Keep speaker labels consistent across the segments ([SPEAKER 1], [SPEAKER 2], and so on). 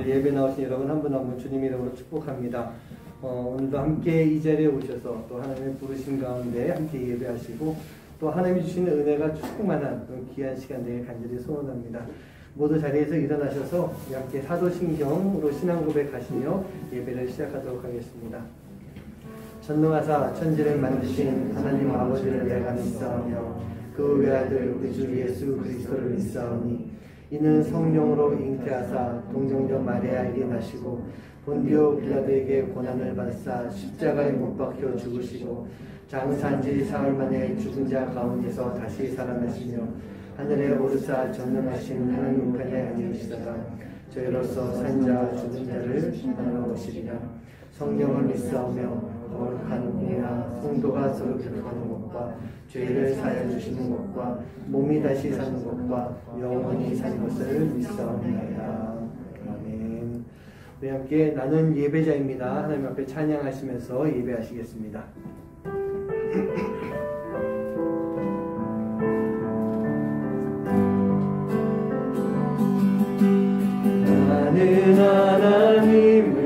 [SPEAKER 1] 오늘 예배 나오신 여러분 한 분 한 분 주님 이름으로 축복합니다. 오늘도 함께 이 자리에 오셔서 또 하나님의 부르신 가운데 함께 예배하시고 또 하나님이 주시는 은혜가 충만한 귀한 시간 되길 간절히 소원합니다. 모두 자리에서 일어나셔서 함께 사도신경으로 신앙 고백하시며 예배를 시작하도록 하겠습니다. 전능하사 천지를 만드신 하나님 아버지를 내가 믿사오며 그 외아들 우리 주 예수 그리스도를 믿사오니 이는 성령으로 잉태하사 동정녀 마리아에게 나시고 본디오 빌라도에게 고난을 받사 십자가에 못 박혀 죽으시고 장사한 지 사흘 만에 죽은 자 가운데서 다시 살아나시며 하늘에 오르사 전능하신 하나님 우편에 앉으시다가 저희로서 산자 죽은 자를 심판하러 오시리라. 성령을 믿사오며 거룩한 은혜와 성도가 서로 교통하는 것과 죄를 사하여 주시는 것과 몸이 다시 사는 것과 영원히 사는 것을 믿사옵나이다. 아멘. 우리 함께 나는 예배자입니다. 하나님 앞에 찬양하시면서 예배하시겠습니다. 나는 하나님을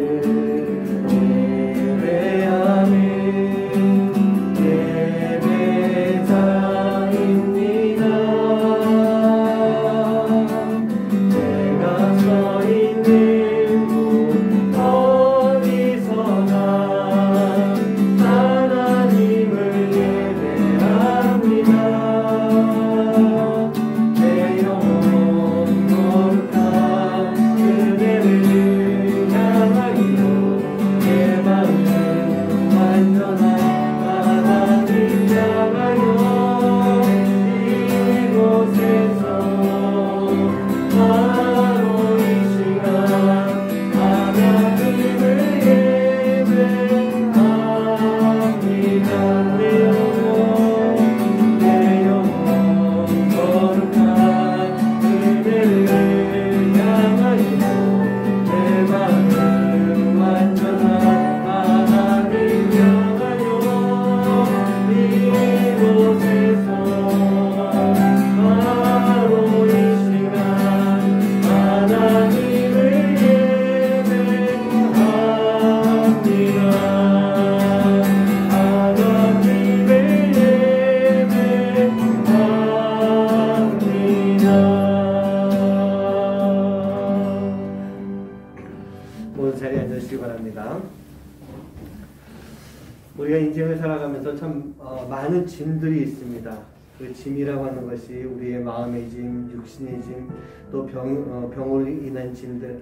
[SPEAKER 1] 우리가 인생을 살아가면서 참 많은 짐들이 있습니다. 그 짐이라고 하는 것이 우리의 마음의 짐, 육신의 짐, 또 병으로 인한 짐들,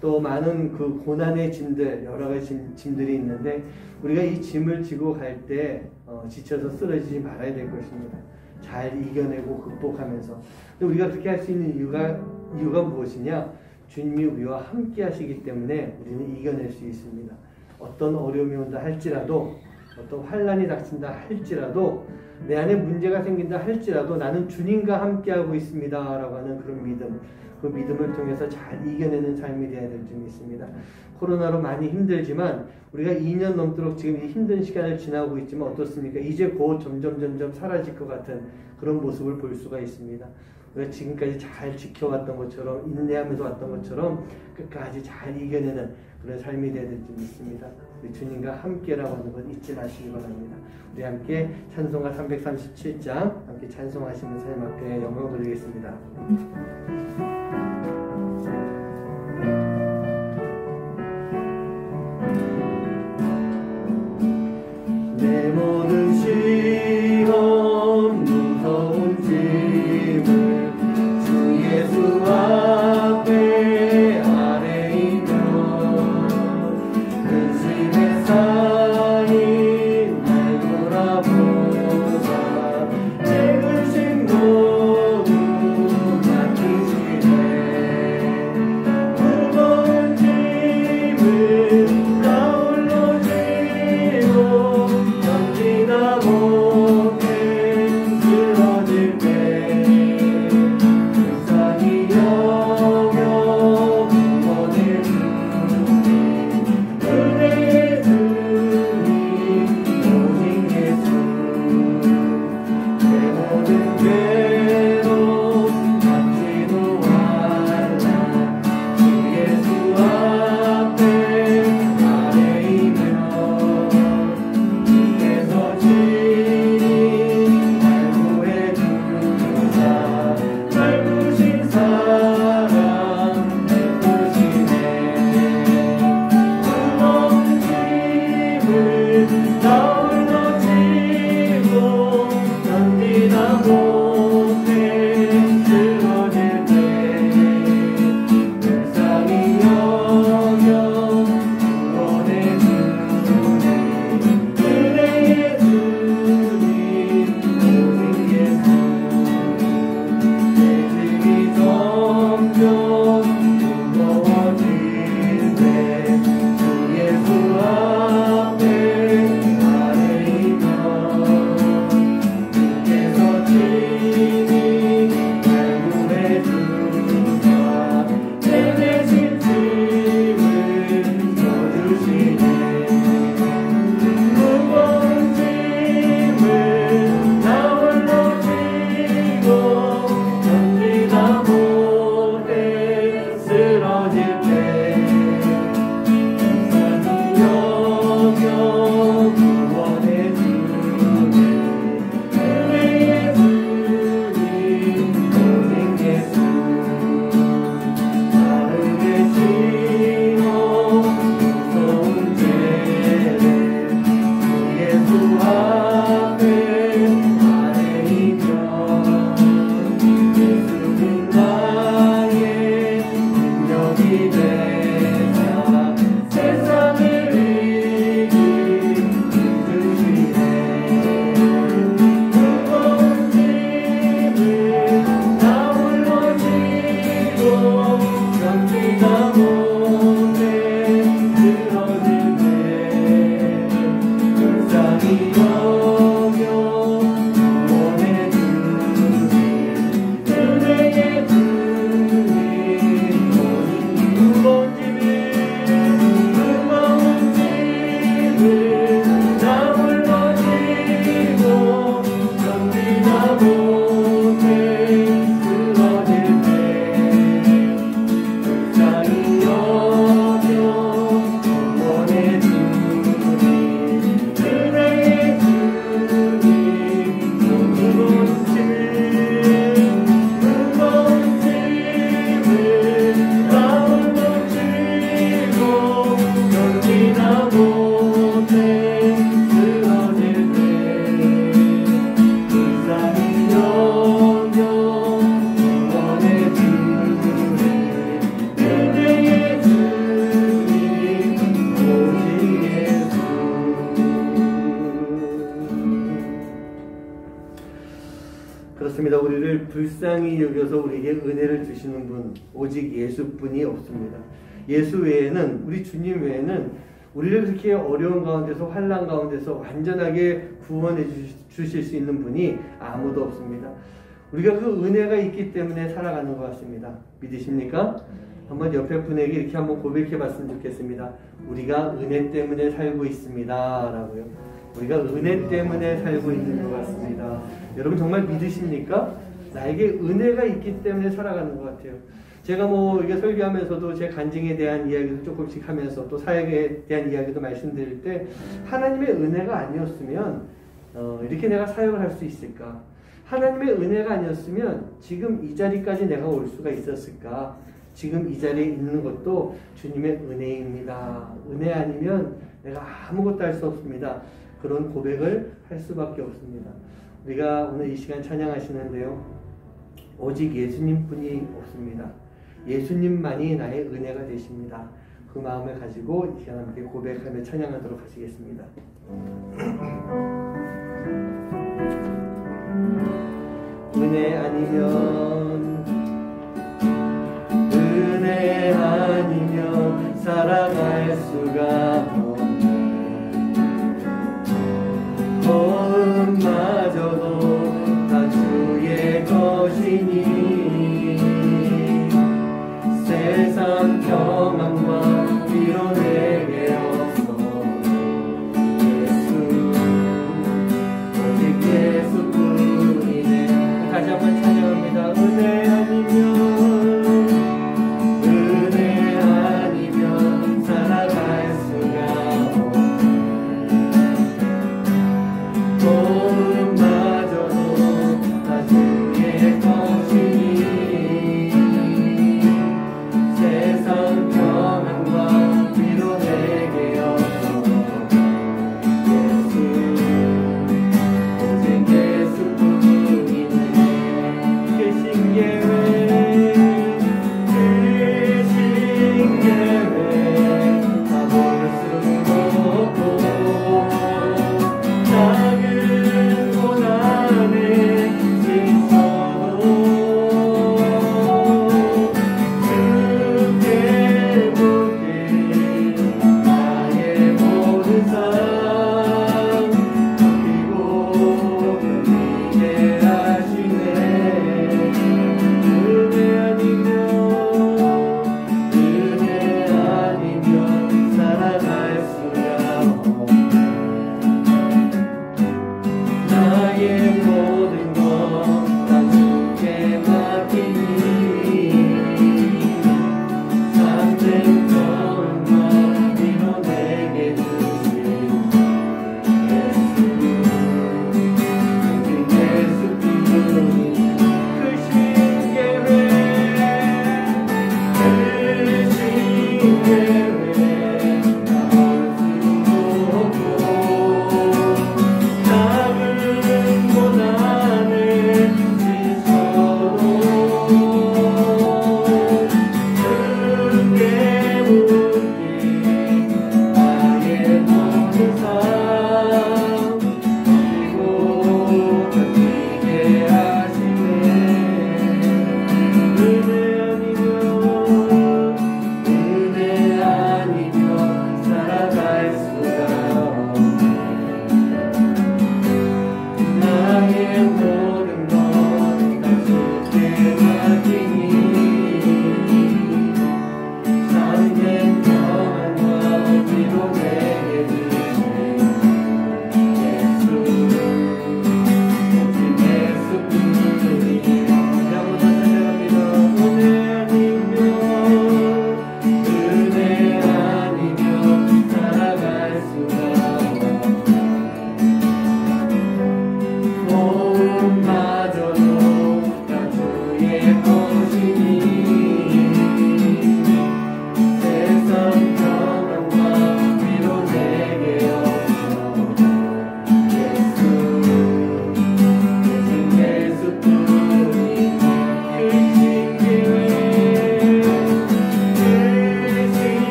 [SPEAKER 1] 또 많은 그 고난의 짐들, 여러 가지 짐들이 있는데 우리가 이 짐을 지고 갈 때 지쳐서 쓰러지지 말아야 될 것입니다. 잘 이겨내고 극복하면서. 근데 우리가 그렇게 할 수 있는 이유가 무엇이냐? 주님이 우리와 함께 하시기 때문에 우리는 이겨낼 수 있습니다. 어떤 어려움이 온다 할지라도, 어떤 환난이 닥친다 할지라도, 내 안에 문제가 생긴다 할지라도 나는 주님과 함께하고 있습니다 라고 하는 그런 믿음, 그 믿음을 통해서 잘 이겨내는 삶이 되어야 될 점이 있습니다. 코로나로 많이 힘들지만 우리가 2년 넘도록 지금 이 힘든 시간을 지나고 있지만 어떻습니까? 이제 곧 점점 사라질 것 같은 그런 모습을 볼 수가 있습니다. 우리가 지금까지 잘 지켜왔던 것처럼, 인내하면서 왔던 것처럼 끝까지 잘 이겨내는 그런 삶이 되어야 될 점이 있습니다. 우리 주님과 함께라고 하는 것 잊지 마시기 바랍니다. 우리 함께 찬송가 337장 함께 찬송하시면서 하나님 앞에 영광 돌리겠습니다. 내 모든 시험 무서운 짐을 주 예수 앞에 아래 있며 근심에 쌓인 날 돌아보사 내 근심 모두 맡기시네 그렇습니다. 우리를 불쌍히 여겨서 우리에게 은혜를 주시는 분 오직 예수뿐이 없습니다. 예수 외에는, 우리 주님 외에는 우리를 그렇게 어려운 가운데서, 환난 가운데서 완전하게 구원해 주실 수 있는 분이 아무도 없습니다. 우리가 그 은혜가 있기 때문에 살아가는 것 같습니다. 믿으십니까? 한번 옆에 분에게 이렇게 한번 고백해 봤으면 좋겠습니다. 우리가 은혜 때문에 살고 있습니다 라고요. 우리가 은혜 때문에 살고 있는 것 같습니다. 여러분 정말 믿으십니까? 나에게 은혜가 있기 때문에 살아가는 것 같아요. 제가 이게 설교하면서도 제 간증에 대한 이야기도 조금씩 하면서 또 사역에 대한 이야기도 말씀드릴 때 하나님의 은혜가 아니었으면 이렇게 내가 사역을 할 수 있을까? 하나님의 은혜가 아니었으면 지금 이 자리까지 내가 올 수가 있었을까? 지금 이 자리에 있는 것도 주님의 은혜입니다. 은혜 아니면 내가 아무것도 할 수 없습니다. 그런 고백을 할 수밖에 없습니다. 우리가 오늘 이 시간 찬양하시는데요. 오직 예수님뿐이 없습니다. 예수님만이 나의 은혜가 되십니다. 그 마음을 가지고 이 시간 함께 고백하며 찬양하도록 하시겠습니다. 은혜 아니면 살아갈 수가 없네. 마저도 다 주의 것이니 세상 평안과 위로 내게 없어. 예수 오직 예수뿐이네. 다시 한번 찬양합니다.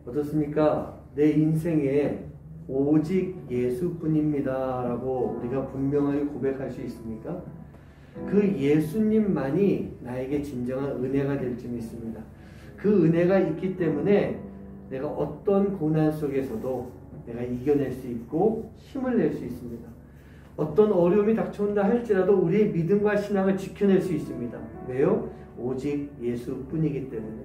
[SPEAKER 1] 어떻습니까? 내 인생에 오직 예수뿐입니다 라고 우리가 분명하게 고백할 수 있습니까? 그 예수님만이 나에게 진정한 은혜가 될 줄 믿습니다. 그 은혜가 있기 때문에 내가 어떤 고난 속에서도 내가 이겨낼 수 있고 힘을 낼 수 있습니다. 어떤 어려움이 닥쳐온다 할지라도 우리의 믿음과 신앙을 지켜낼 수 있습니다. 왜요? 오직 예수뿐이기 때문에.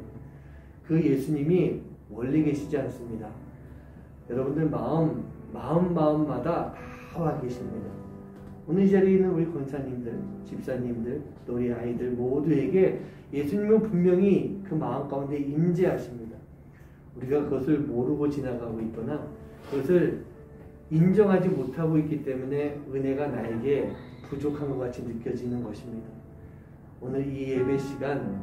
[SPEAKER 1] 그 예수님이 멀리 계시지 않습니다. 여러분들 마음마다 다 와 계십니다. 오늘 이 자리에 있는 우리 권사님들, 집사님들, 또 우리 아이들 모두에게 예수님은 분명히 그 마음 가운데 임재하십니다. 우리가 그것을 모르고 지나가고 있거나 그것을 인정하지 못하고 있기 때문에 은혜가 나에게 부족한 것 같이 느껴지는 것입니다. 오늘 이 예배 시간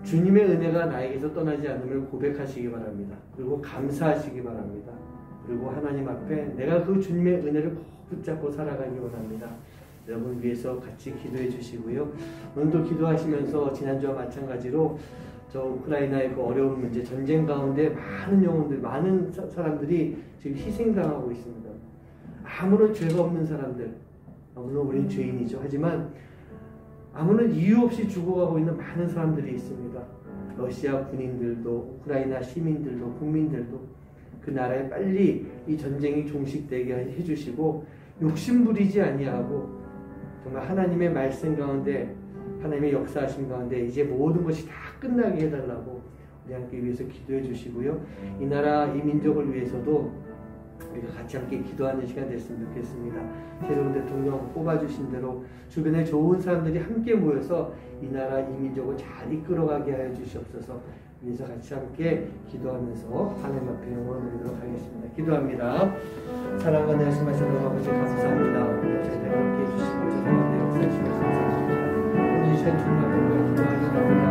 [SPEAKER 1] 주님의 은혜가 나에게서 떠나지 않음을 고백하시기 바랍니다. 그리고 감사하시기 바랍니다. 그리고 하나님 앞에 내가 그 주님의 은혜를 꼭 붙잡고 살아가기 원합니다. 여러분 위해서 같이 기도해 주시고요. 오늘도 기도하시면서 지난주와 마찬가지로 저 우크라이나의 그 어려운 문제, 전쟁 가운데 많은 영혼들, 많은 사람들이 지금 희생당하고 있습니다. 아무런 죄가 없는 사람들, 물론 우리는 죄인이죠. 하지만 아무런 이유 없이 죽어가고 있는 많은 사람들이 있습니다. 러시아 군인들도, 우크라이나 시민들도, 국민들도 그 나라에 빨리 이 전쟁이 종식되게 해주시고 욕심부리지 아니하고 정말 하나님의 말씀 가운데 하나님의 역사하신 가운데 이제 모든 것이 다 끝나게 해달라고 우리 함께 위해서 기도해 주시고요. 이 나라 이 민족을 위해서도 우리가 같이 함께 기도하는 시간 됐으면 좋겠습니다. 새로운 대통령 뽑아주신 대로 주변에 좋은 사람들이 함께 모여서 이 나라 이 민족을 잘 이끌어가게 하여 주시옵소서. 위해서 같이 함께 기도하면서 하나님 앞에 영광을 드리도록 하겠습니다. 기도합니다. 사랑하는 말씀하신 아버지 감사합니다. 오늘 저희들 함께 해주시고 저 가운데 역사하시며 감사합니다. 오늘 이 시간 주님 앞에 기도하기 원합니다.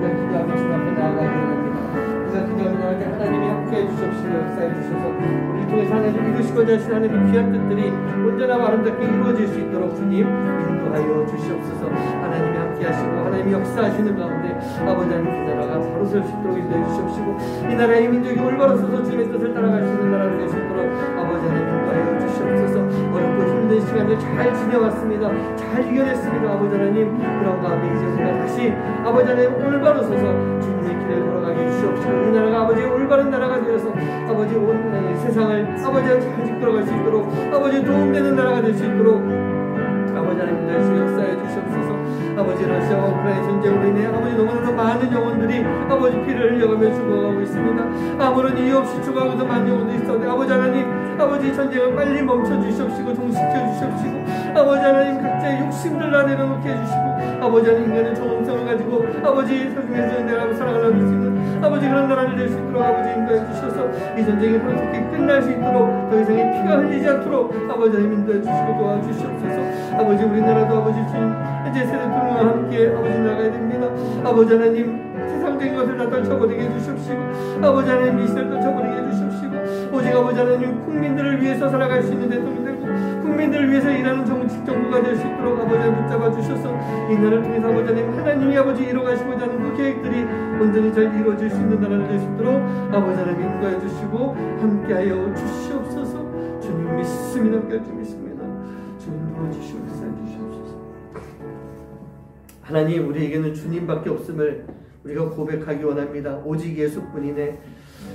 [SPEAKER 1] 우리가 기도하며 주님 앞에 나아가기 원합니다. 우리가 기도하며 나아갈 때 하나님이 함께 해주시옵시고 역사해 주셔서 우리를 통해서 하나님 이루시고자 하신 하나님의 귀한 뜻들이 온전하고 아름답게 이루어질 수 있도록 주님 인도하여 주시옵소서. 하나님이 함께 하시고 하나님이 역사하시는 가운데 아버지 하나님 그 나라가 바로 설 수 있도록 인도해 주시옵시고 이 나라의 민족이 올바로 서서 주님의 뜻을 따라갈 수 있는 나라가 될 수 있도록 아버지 하나님 인도하여 주시옵소서. 어렵고 힘든 시간을 잘 지내왔습니다. 잘 이겨냈습니다. 아버지 하나님 그런 가운데 이제 우리가 다시 아버지 하나님 올바로 서서 주님의 길을 걸어가게 해주시옵시고 이 나라가 아버지의 올바른 나라가 되어서 아버지 온 세상을 아버지가 잘 이끌어갈 수 있도록 아버지 도움되는 나라가 될 수 있도록 아버지 하나님 다시 역사해 주시옵소서. 아버지 러시아와 우크라이나 전쟁으로 인해 아버지 너무나도 많은 영혼들이 아버지 피를 흘려가며 죽어가고 있습니다. 아무런 이유 없이 죽어가고서 많은 영혼들이 있었는데 아버지 하나님 아버지 전쟁을 빨리 멈춰 주시옵시고 종식해 주시옵시고 아버지 하나님 각자의 욕심들 다 내려놓게 해주시고 아버지 하나님 인간의 정성을 가지고 아버지 세상에서 내가 살아가려고 할 수 있는 아버지 그런 나라를 낼 수 있도록 아버지 인도해 주셔서 이 전쟁이 그렇게 끝날 수 있도록 더 이상의 피가 흘리지 않도록 아버지 하나님 인도해 주시고 도와주시옵소서. 아버지 우리나라도 아버지 주님 이제 새 대통령과 함께 아버지 나가야 됩니다. 아버지 하나님 세상적인 것을 다 떨쳐버리게 해주십시고 아버지 하나님 미신을 떨쳐버리게 해주십시고 오직 아버지 하나님 국민들을 위해서 살아갈 수 있는 대통령이 되고 국민들을 위해서 일하는 정식 정부가 될 수 있도록 아버지 하나님 붙잡아 주셔서 이 나라를 통해서 아버지 하나님 하나님이 아버지 이뤄가시고자 하는 그 계획들이 온전히 잘 이루어질 수 있는 나라를 될 수 있도록 아버지 하나님 인도해 주시고 함께하여 주시옵소서. 주님 믿습니다. 함께할 줄 믿습니다. 주님 도와주시옵소서. 하나님 우리에게는 주님밖에 없음을 우리가 고백하기 원합니다. 오직 예수뿐이네.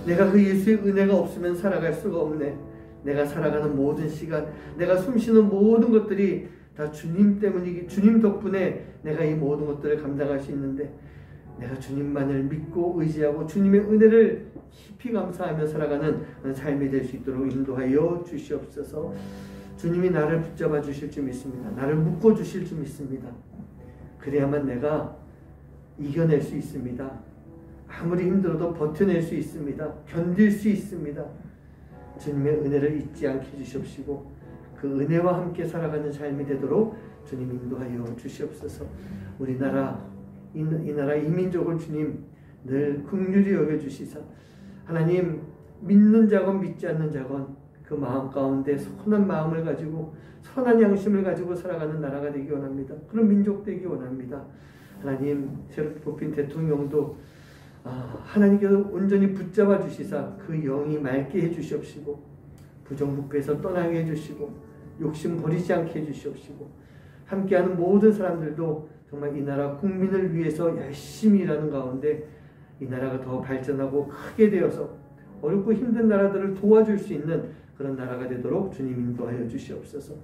[SPEAKER 1] 내가 그 예수의 은혜가 없으면 살아갈 수가 없네. 내가 살아가는 모든 시간, 내가 숨쉬는 모든 것들이 다 주님 때문이기, 주님 덕분에 내가 이 모든 것들을 감당할 수 있는데 내가 주님만을 믿고 의지하고 주님의 은혜를 깊이 감사하며 살아가는 삶이 될 수 있도록 인도하여 주시옵소서. 주님이 나를 붙잡아 주실 줄 믿습니다. 나를 묶어 주실 줄 믿습니다. 그래야만 내가 이겨낼 수 있습니다. 아무리 힘들어도 버텨낼 수 있습니다. 견딜 수 있습니다. 주님의 은혜를 잊지 않게 해주시옵시고 그 은혜와 함께 살아가는 삶이 되도록 주님 인도하여 주시옵소서. 우리나라 이 나라 이 민족을 주님 늘 긍휼히 여겨주시사 하나님 믿는 자건 믿지 않는 자건 그 마음 가운데 선한 마음을 가지고 선한 양심을 가지고 살아가는 나라가 되기 원합니다. 그런 민족 되기 원합니다. 하나님 새롭게 뽑힌 대통령도 하나님께서 온전히 붙잡아 주시사 그 영이 맑게 해주시옵시고 부정부패에서 떠나게 해주시고 욕심 버리지 않게 해주시옵시고 함께하는 모든 사람들도 정말 이 나라 국민을 위해서 열심히 일하는 가운데 이 나라가 더 발전하고 크게 되어서 어렵고 힘든 나라들을 도와줄 수 있는 그런 나라가 되도록 주님 인도하여 주시옵소서.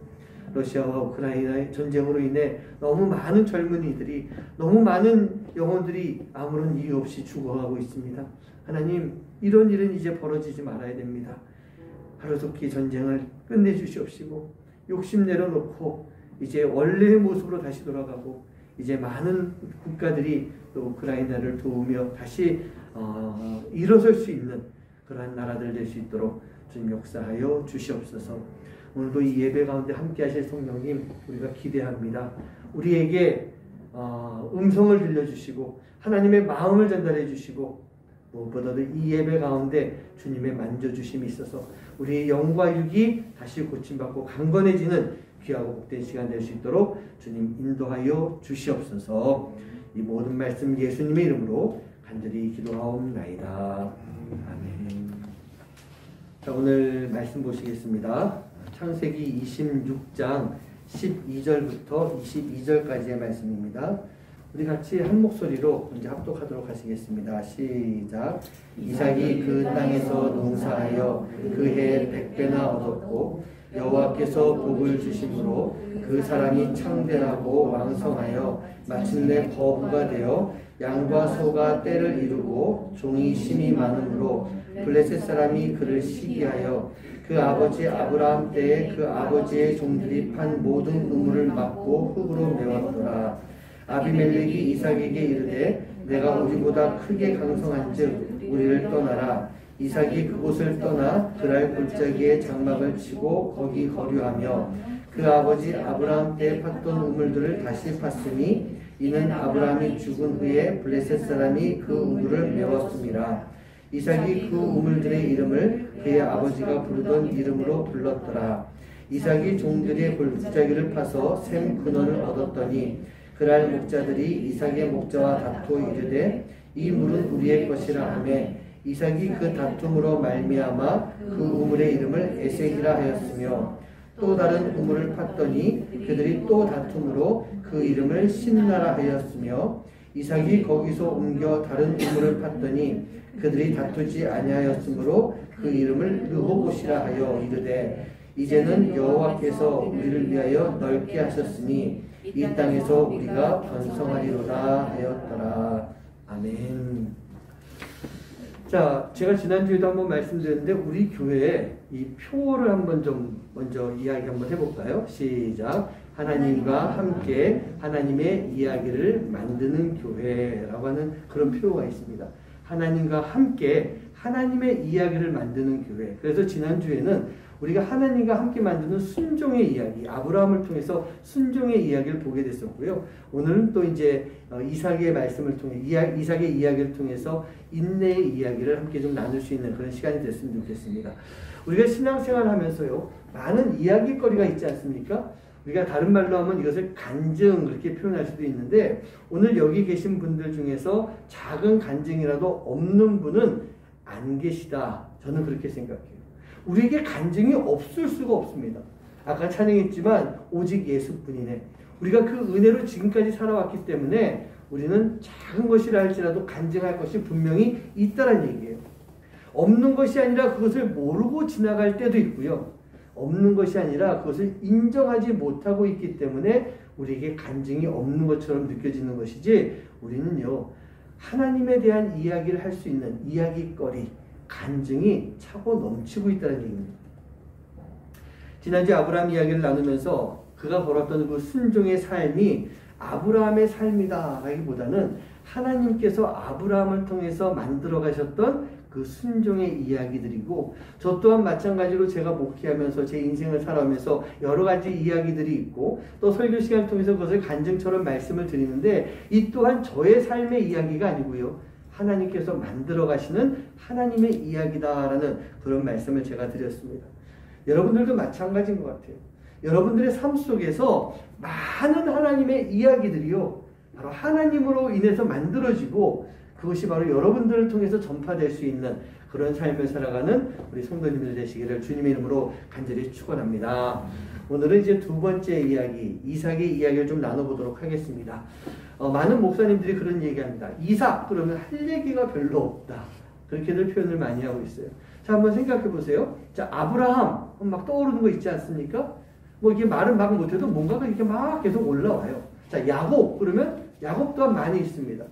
[SPEAKER 1] 러시아와 우크라이나의 전쟁으로 인해 너무 많은 젊은이들이, 너무 많은 영혼들이 아무런 이유 없이 죽어가고 있습니다. 하나님, 이런 일은 이제 벌어지지 말아야 됩니다. 하루속히 전쟁을 끝내주시옵시고 욕심 내려놓고 이제 원래의 모습으로 다시 돌아가고 이제 많은 국가들이 또 우크라이나를 도우며 다시 일어설 수 있는 그러한 나라들 될 수 있도록 주님 역사하여 주시옵소서. 오늘도 이 예배 가운데 함께 하실 성령님 우리가 기대합니다. 우리에게 음성을 들려주시고 하나님의 마음을 전달해 주시고 무엇보다도 이 예배 가운데 주님의 만져주심이 있어서 우리의 영과 육이 다시 고침받고 강건해지는 귀하고 복된 시간 될 수 있도록 주님 인도하여 주시옵소서. 이 모든 말씀 예수님의 이름으로 간절히 기도하옵나이다. 아멘. 자, 오늘 말씀 보시겠습니다. 창세기 26장 12절부터 22절까지의 말씀입니다. 우리 같이 한 목소리로 이제 합독하도록 하시겠습니다. 시작. 이삭이 그 땅에서 농사하여 그 해 100배나 얻었고 여호와께서 복을 주심으로 그 사람이 창대하고 왕성하여 마침내 거부가 되어 양과 소가 떼를 이루고 종이 심이 많으므로 블레셋 사람이 그를 시기하여 그 아버지 아브라함 때에 그 아버지의 종들이 판 모든 우물을 막고 흙으로 메웠더라. 아비멜렉이 이삭에게 이르되 내가 우리보다 크게 강성한즉 우리를 떠나라. 이삭이 그곳을 떠나 그랄 골짜기에 장막을 치고 거기 거류하며 그 아버지 아브라함 때 팠던 우물들을 다시 팠으니 이는 아브라함이 죽은 후에 블레셋 사람이 그 우물을 메웠음이라. 이삭이 그 우물들의 이름을 그의 아버지가 부르던 이름으로 불렀더라. 이삭이 종들의 골짜기를 파서 샘 근원을 얻었더니 그랄 목자들이 이삭의 목자와 다투어 이르되 이 물은 우리의 것이라 하매 이삭이 그 다툼으로 말미암아 그 우물의 이름을 에색이라 하였으며 또 다른 우물을 팠더니 그들이 또 다툼으로 그 이름을 신나라 하였으며 이삭이 거기서 옮겨 다른 우물을 팠더니 그들이 다투지 아니하였으므로 그 이름을 르호봇이라 하여 이르되 이제는 여호와께서 우리를 위하여 넓게 하셨으니 이 땅에서 우리가 번성하리로다 하였더라. 아멘. 자, 제가 지난주에도 한번 말씀드렸는데 우리 교회에 이 표어를 한번 좀 먼저 이야기 한번 해볼까요? 시작. 하나님과 함께 하나님의 이야기를 만드는 교회라고 하는 그런 표어가 있습니다. 하나님과 함께 하나님의 이야기를 만드는 교회. 그래서 지난주에는 우리가 하나님과 함께 만드는 순종의 이야기, 아브라함을 통해서 순종의 이야기를 보게 됐었고요. 오늘은 또 이제 이삭의 말씀을 통해, 이삭의 이야기를 통해서 인내의 이야기를 함께 좀 나눌 수 있는 그런 시간이 됐으면 좋겠습니다. 우리가 신앙생활 하면서요, 많은 이야기거리가 있지 않습니까? 우리가 다른 말로 하면 이것을 간증 그렇게 표현할 수도 있는데 오늘 여기 계신 분들 중에서 작은 간증이라도 없는 분은 안 계시다. 저는 그렇게 생각해요. 우리에게 간증이 없을 수가 없습니다. 아까 찬양했지만 오직 예수뿐이네. 우리가 그 은혜로 지금까지 살아왔기 때문에 우리는 작은 것이라 할지라도 간증할 것이 분명히 있다는 얘기예요. 없는 것이 아니라 그것을 모르고 지나갈 때도 있고요. 없는 것이 아니라 그것을 인정하지 못하고 있기 때문에 우리에게 간증이 없는 것처럼 느껴지는 것이지 우리는요. 하나님에 대한 이야기를 할 수 있는 이야기거리, 간증이 차고 넘치고 있다는 얘기입니다. 지난주 아브라함 이야기를 나누면서 그가 걸었던 그 순종의 삶이 아브라함의 삶이다 라기보다는 하나님께서 아브라함을 통해서 만들어 가셨던 그 순종의 이야기들이고 저 또한 마찬가지로 제가 목회하면서 제 인생을 살아오면서 여러 가지 이야기들이 있고 또 설교 시간을 통해서 그것을 간증처럼 말씀을 드리는데 이 또한 저의 삶의 이야기가 아니고요. 하나님께서 만들어 가시는 하나님의 이야기다라는 그런 말씀을 제가 드렸습니다. 여러분들도 마찬가지인 것 같아요. 여러분들의 삶 속에서 많은 하나님의 이야기들이요. 바로 하나님으로 인해서 만들어지고 그것이 바로 여러분들을 통해서 전파될 수 있는 그런 삶을 살아가는 우리 성도님들 되시기를 주님의 이름으로 간절히 축원합니다. 오늘은 이제 두 번째 이야기, 이삭의 이야기를 좀 나눠보도록 하겠습니다. 많은 목사님들이 그런 얘기합니다. 이삭 그러면 할 얘기가 별로 없다. 그렇게들 표현을 많이 하고 있어요. 자, 한번 생각해 보세요. 자, 아브라함 막 떠오르는 거 있지 않습니까? 뭐 이게 말은 막 못해도 뭔가가 이렇게 막 계속 올라와요. 자, 야곱 그러면 야곱 또한 많이 있습니다.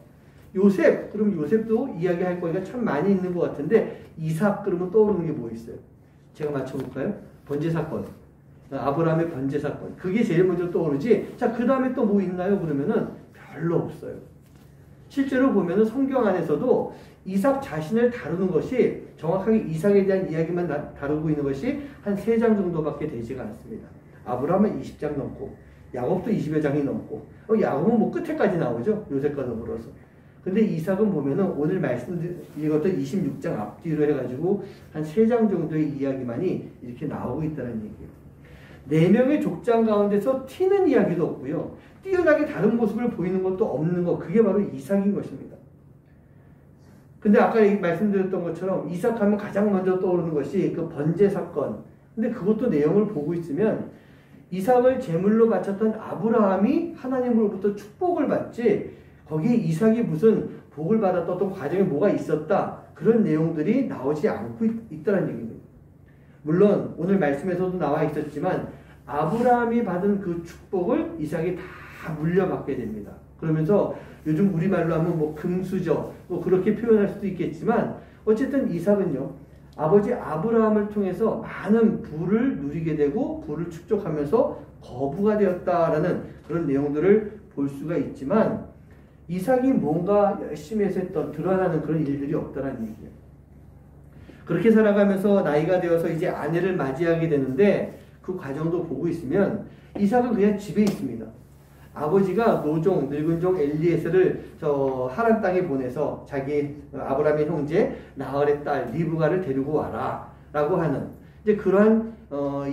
[SPEAKER 1] 요셉 그러면 요셉도 이야기할 거니까 참 많이 있는 것 같은데 이삭 그러면 떠오르는 게 뭐 있어요? 제가 맞춰볼까요? 번제 사건. 아브라함의 번제 사건. 그게 제일 먼저 떠오르지. 자, 그 다음에 또 뭐 있나요? 그러면은 별로 없어요. 실제로 보면은 성경 안에서도 이삭 자신을 다루는 것이 정확하게 이삭에 대한 이야기만 다루고 있는 것이 한 3장 정도밖에 되지가 않습니다. 아브라함은 20장 넘고 야곱도 20여 장이 넘고 야곱은 뭐 끝에까지 나오죠. 요셉과 더불어서. 근데 이삭은 보면은 오늘 말씀드렸던 26장 앞뒤로 해가지고 한 3장 정도의 이야기만이 이렇게 나오고 있다는 얘기예요. 4명의 족장 가운데서 튀는 이야기도 없고요. 뛰어나게 다른 모습을 보이는 것도 없는 것, 그게 바로 이삭인 것입니다. 근데 아까 말씀드렸던 것처럼 이삭하면 가장 먼저 떠오르는 것이 그 번제 사건. 근데 그것도 내용을 보고 있으면 이삭을 제물로 바쳤던 아브라함이 하나님으로부터 축복을 받지 거기에 이삭이 무슨 복을 받았던 과정에 뭐가 있었다. 그런 내용들이 나오지 않고 있다는 얘기입니다. 물론 오늘 말씀에서도 나와 있었지만 아브라함이 받은 그 축복을 이삭이 다 물려받게 됩니다. 그러면서 요즘 우리말로 하면 뭐 금수저 뭐 그렇게 표현할 수도 있겠지만 어쨌든 이삭은요 아버지 아브라함을 통해서 많은 부를 누리게 되고 부를 축적하면서 거부가 되었다라는 그런 내용들을 볼 수가 있지만 이삭이 뭔가 열심히 해서 했던 드러나는 그런 일들이 없다는 얘기예요. 그렇게 살아가면서 나이가 되어서 이제 아내를 맞이하게 되는데 그 과정도 보고 있으면 이삭은 그냥 집에 있습니다. 아버지가 노종, 늙은 종 엘리에셀을 저 하란 땅에 보내서 자기 아브라함의 형제 나홀의 딸 리브가를 데리고 와라 라고 하는 이제 그러한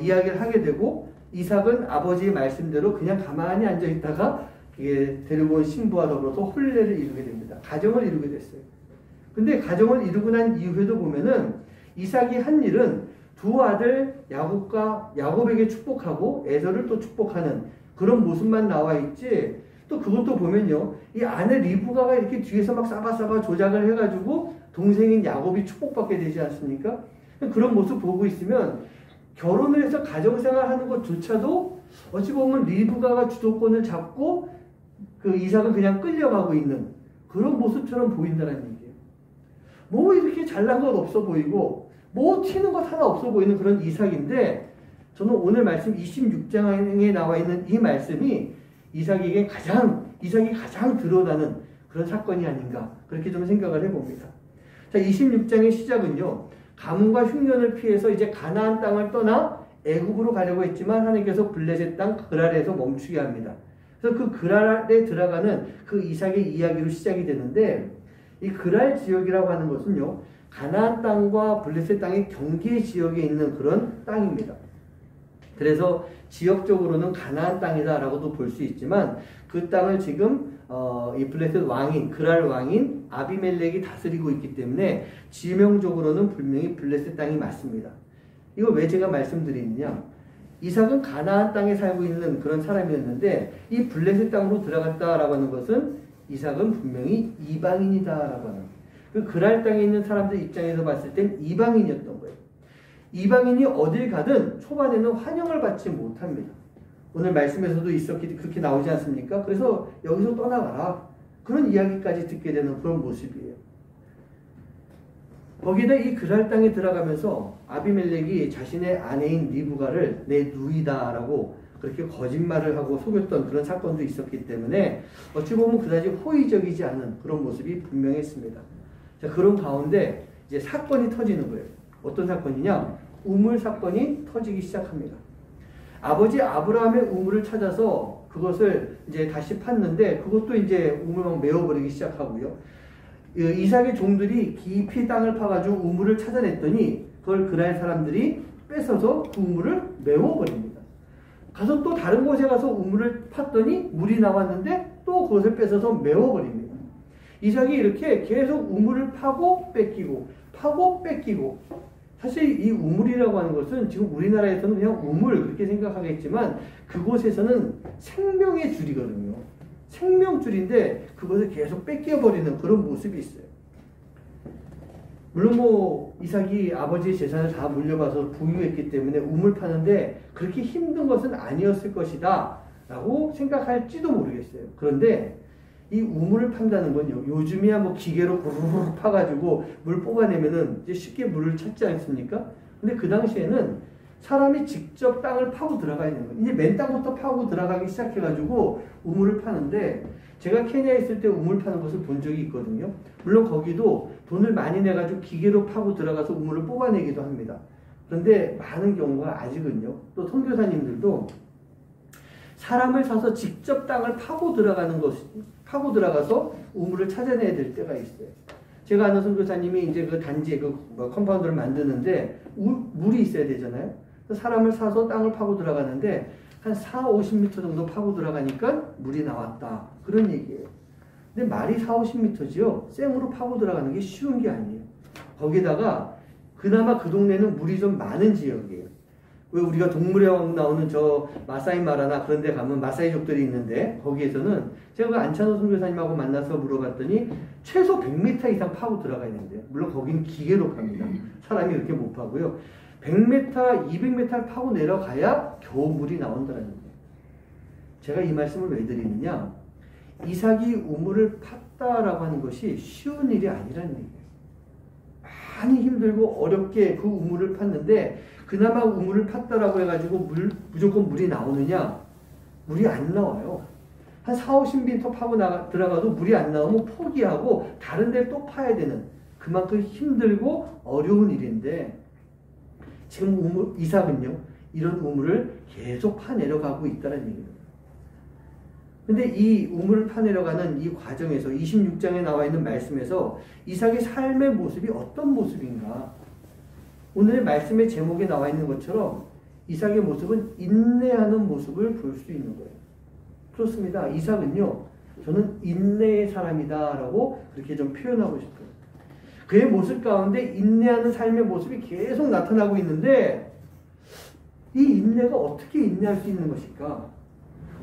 [SPEAKER 1] 이야기를 하게 되고 이삭은 아버지의 말씀대로 그냥 가만히 앉아 있다가 데리고 온 신부와 더불어서 혼례를 이루게 됩니다. 가정을 이루게 됐어요. 근데 가정을 이루고 난 이후에도 보면은 이삭이 한 일은 두 아들 야곱에게 축복하고 에서를 또 축복하는 그런 모습만 나와 있지 또 그것도 보면요 이 아내 리브가가 이렇게 뒤에서 막 싸바싸바 조작을 해가지고 동생인 야곱이 축복받게 되지 않습니까? 그런 모습 보고 있으면 결혼을 해서 가정생활 하는 것조차도 어찌 보면 리브가가 주도권을 잡고 그 이삭은 그냥 끌려가고 있는 그런 모습처럼 보인다는 얘기예요. 뭐 이렇게 잘난 것 없어 보이고 뭐 튀는 것 하나 없어 보이는 그런 이삭인데 저는 오늘 말씀 26장에 나와 있는 이 말씀이 이삭이 가장 드러나는 그런 사건이 아닌가 그렇게 좀 생각을 해봅니다. 자, 26장의 시작은요. 가뭄과 흉년을 피해서 이제 가나안 땅을 떠나 애굽으로 가려고 했지만 하나님께서 블레셋 땅 그랄에서 멈추게 합니다. 그래서 그 그랄에 들어가는 그 이삭의 이야기로 시작이 되는데 이 그랄 지역이라고 하는 것은요. 가나안 땅과 블레셋 땅의 경계 지역에 있는 그런 땅입니다. 그래서 지역적으로는 가나안 땅이다라고도 볼 수 있지만 그 땅을 지금 이 블레셋 왕인 그랄 왕인 아비멜렉이 다스리고 있기 때문에 지명적으로는 분명히 블레셋 땅이 맞습니다. 이거 왜 제가 말씀드리느냐? 이삭은 가나안 땅에 살고 있는 그런 사람이었는데 이 블레셋 땅으로 들어갔다라고 하는 것은 이삭은 분명히 이방인이다라고 하는 그 그랄 땅에 있는 사람들 입장에서 봤을 땐 이방인이었던 거예요. 이방인이 어딜 가든 초반에는 환영을 받지 못합니다. 오늘 말씀에서도 그렇게 나오지 않습니까? 그래서 여기서 떠나가라. 그런 이야기까지 듣게 되는 그런 모습이에요. 거기다 이 그랄 땅에 들어가면서 아비멜렉이 자신의 아내인 리브가를 내 누이다라고 그렇게 거짓말을 하고 속였던 그런 사건도 있었기 때문에 어찌 보면 그다지 호의적이지 않은 그런 모습이 분명했습니다. 자, 그런 가운데 이제 사건이 터지는 거예요. 어떤 사건이냐? 우물 사건이 터지기 시작합니다. 아버지 아브라함의 우물을 찾아서 그것을 이제 다시 팠는데 그것도 이제 우물만 메워버리기 시작하고요. 이삭의 종들이 깊이 땅을 파가지고 우물을 찾아냈더니 그걸 그랄 사람들이 뺏어서 그 우물을 메워버립니다. 가서 또 다른 곳에 가서 우물을 팠더니 물이 나왔는데 또 그것을 뺏어서 메워버립니다. 이삭이 이렇게 계속 우물을 파고 뺏기고 파고 뺏기고. 사실 이 우물이라고 하는 것은 지금 우리나라에서는 그냥 우물 그렇게 생각하겠지만 그곳에서는 생명의 줄이거든요. 생명줄인데 그것을 계속 뺏겨버리는 그런 모습이 있어요. 물론 뭐 이삭이 아버지의 재산을 다 물려받아서 부유했기 때문에 우물 파는데 그렇게 힘든 것은 아니었을 것이다 라고 생각할지도 모르겠어요. 그런데 이 우물을 판다는 건요, 요즘이야 뭐 기계로 부르르 파가지고 물 뽑아내면은 이제 쉽게 물을 찾지 않습니까? 근데 그 당시에는 사람이 직접 땅을 파고 들어가야 되는 거예요. 이제 맨 땅부터 파고 들어가기 시작해가지고 우물을 파는데, 제가 케냐에 있을 때 우물 파는 것을 본 적이 있거든요. 물론 거기도 돈을 많이 내가지고 기계로 파고 들어가서 우물을 뽑아내기도 합니다. 그런데 많은 경우가 아직은요, 또 선교사님들도 사람을 사서 직접 땅을 파고 들어가서 우물을 찾아내야 될 때가 있어요. 제가 아는 선교사님이 이제 그 단지에 컴파운드를 만드는데 물이 있어야 되잖아요. 사람을 사서 땅을 파고 들어가는데 한 40-50m 정도 파고 들어가니까 물이 나왔다. 그런 얘기예요. 근데 말이 40-50m지요. 생으로 파고 들어가는 게 쉬운 게 아니에요. 거기다가 그나마 그 동네는 물이 좀 많은 지역이에요. 왜 우리가 동물의 왕 나오는 저 마사이 마라나 그런 데 가면 마사이족들이 있는데, 거기에서는 제가 그 안찬호 선교사님하고 만나서 물어봤더니 최소 100m 이상 파고 들어가야 되는데요. 물론 거긴 기계로 팝니다. 사람이 이렇게 못 파고요. 100m, 200m를 파고 내려가야 겨우 물이 나온다는 거예요. 제가 이 말씀을 왜 드리느냐, 이삭이 우물을 팠다라고 하는 것이 쉬운 일이 아니라는 얘기예요. 많이 힘들고 어렵게 그 우물을 팠는데, 그나마 우물을 팠다라고 해가지고 무조건 물이 나오느냐? 물이 안 나와요. 한 40-50m 파고 들어가도 물이 안 나오면 포기하고 다른 데를 또 파야 되는, 그만큼 힘들고 어려운 일인데, 지금 이삭은요, 이런 우물을 계속 파내려가고 있다는 얘기예요. 근데 이 우물을 파내려가는 이 과정에서 26장에 나와 있는 말씀에서 이삭의 삶의 모습이 어떤 모습인가? 오늘의 말씀의 제목에 나와 있는 것처럼 이삭의 모습은 인내하는 모습을 볼 수 있는 거예요. 그렇습니다. 이삭은요, 저는 인내의 사람이다 라고 그렇게 좀 표현하고 싶어요. 그의 모습 가운데 인내하는 삶의 모습이 계속 나타나고 있는데, 이 인내가 어떻게 인내할 수 있는 것일까?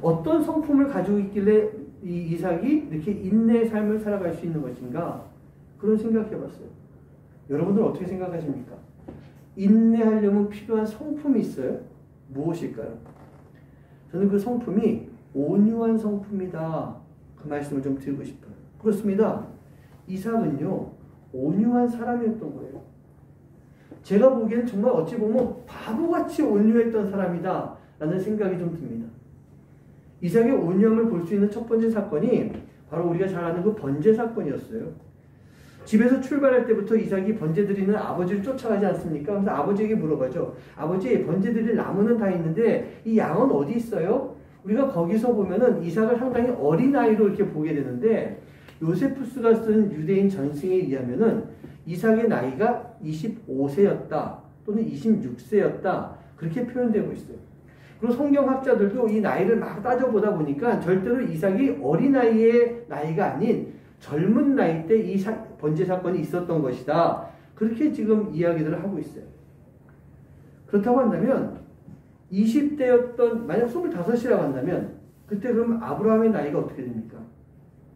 [SPEAKER 1] 어떤 성품을 가지고 있길래 이 이삭이 이렇게 인내의 삶을 살아갈 수 있는 것인가? 그런 생각해 봤어요. 여러분들 어떻게 생각하십니까? 인내하려면 필요한 성품이 있어요? 무엇일까요? 저는 그 성품이 온유한 성품이다. 그 말씀을 좀 드리고 싶어요. 그렇습니다. 이삭은요, 온유한 사람이었던 거예요. 제가 보기에는 정말 어찌 보면 바보같이 온유했던 사람이다 라는 생각이 좀 듭니다. 이삭의 온유함을 볼 수 있는 첫 번째 사건이 바로 우리가 잘 아는 그 번제 사건이었어요. 집에서 출발할 때부터 이삭이 번제 드리는 아버지를 쫓아가지 않습니까? 그래서 아버지에게 물어봐죠. 아버지, 번제 드릴 나무는 다 있는데 이 양은 어디 있어요? 우리가 거기서 보면은 이삭을 상당히 어린아이로 이렇게 보게 되는데, 요세푸스가 쓴 유대인 전승에 의하면은 이삭의 나이가 25세였다 또는 26세였다 그렇게 표현되고 있어요. 그리고 성경학자들도 이 나이를 막 따져보다 보니까 절대로 이삭이 어린아이의 나이가 아닌 젊은 나이 때 이 번제 사건이 있었던 것이다. 그렇게 지금 이야기들을 하고 있어요. 그렇다고 한다면 20대였던, 만약 25이라고 한다면 그때 그럼 아브라함의 나이가 어떻게 됩니까?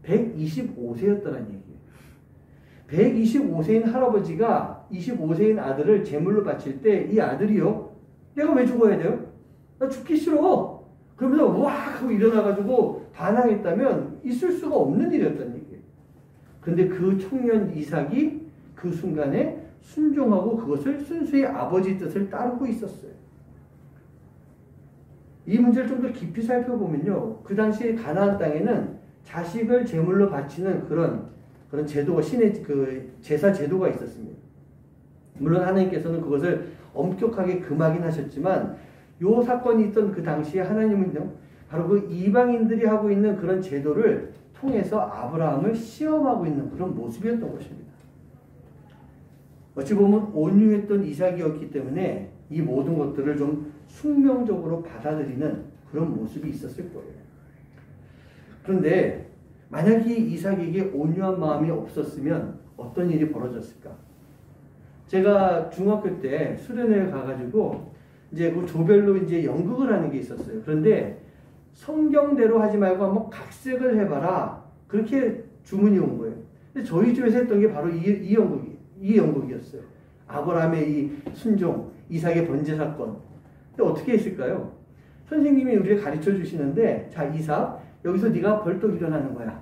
[SPEAKER 1] 125세였다는 얘기예요. 125세인 할아버지가 25세인 아들을 제물로 바칠 때 이 아들이요, 내가 왜 죽어야 돼요? 나 죽기 싫어. 그러면서 와 하고 일어나가지고 반항했다면 있을 수가 없는 일이었다는 얘기예요. 근데 그 청년 이삭이 그 순간에 순종하고 그것을 순수히 아버지 뜻을 따르고 있었어요. 이 문제를 좀 더 깊이 살펴보면요, 그 당시 가나안 땅에는 자식을 제물로 바치는 그런 제도가, 신의 그 제사 제도가 있었습니다. 물론 하나님께서는 그것을 엄격하게 금하긴 하셨지만, 요 사건이 있던 그 당시에 하나님은요, 바로 그 이방인들이 하고 있는 그런 제도를 통해서 아브라함을 시험하고 있는 그런 모습이었던 것입니다. 어찌 보면 온유했던 이삭이었기 때문에 이 모든 것들을 좀 숙명적으로 받아들이는 그런 모습이 있었을 거예요. 그런데 만약에 이삭에게 온유한 마음이 없었으면 어떤 일이 벌어졌을까? 제가 중학교 때 수련회에 가가지고 이제 그 조별로 이제 연극을 하는 게 있었어요. 그런데 성경대로 하지 말고 한번 각색을 해봐라. 그렇게 주문이 온 거예요. 근데 저희 집에서 했던 게 바로 이 연극이었어요. 아브라함의 이 순종, 이삭의 번제 사건. 근데 어떻게 했을까요? 선생님이 우리를 가르쳐 주시는데, 자, 이삭, 여기서 네가 벌떡 일어나는 거야.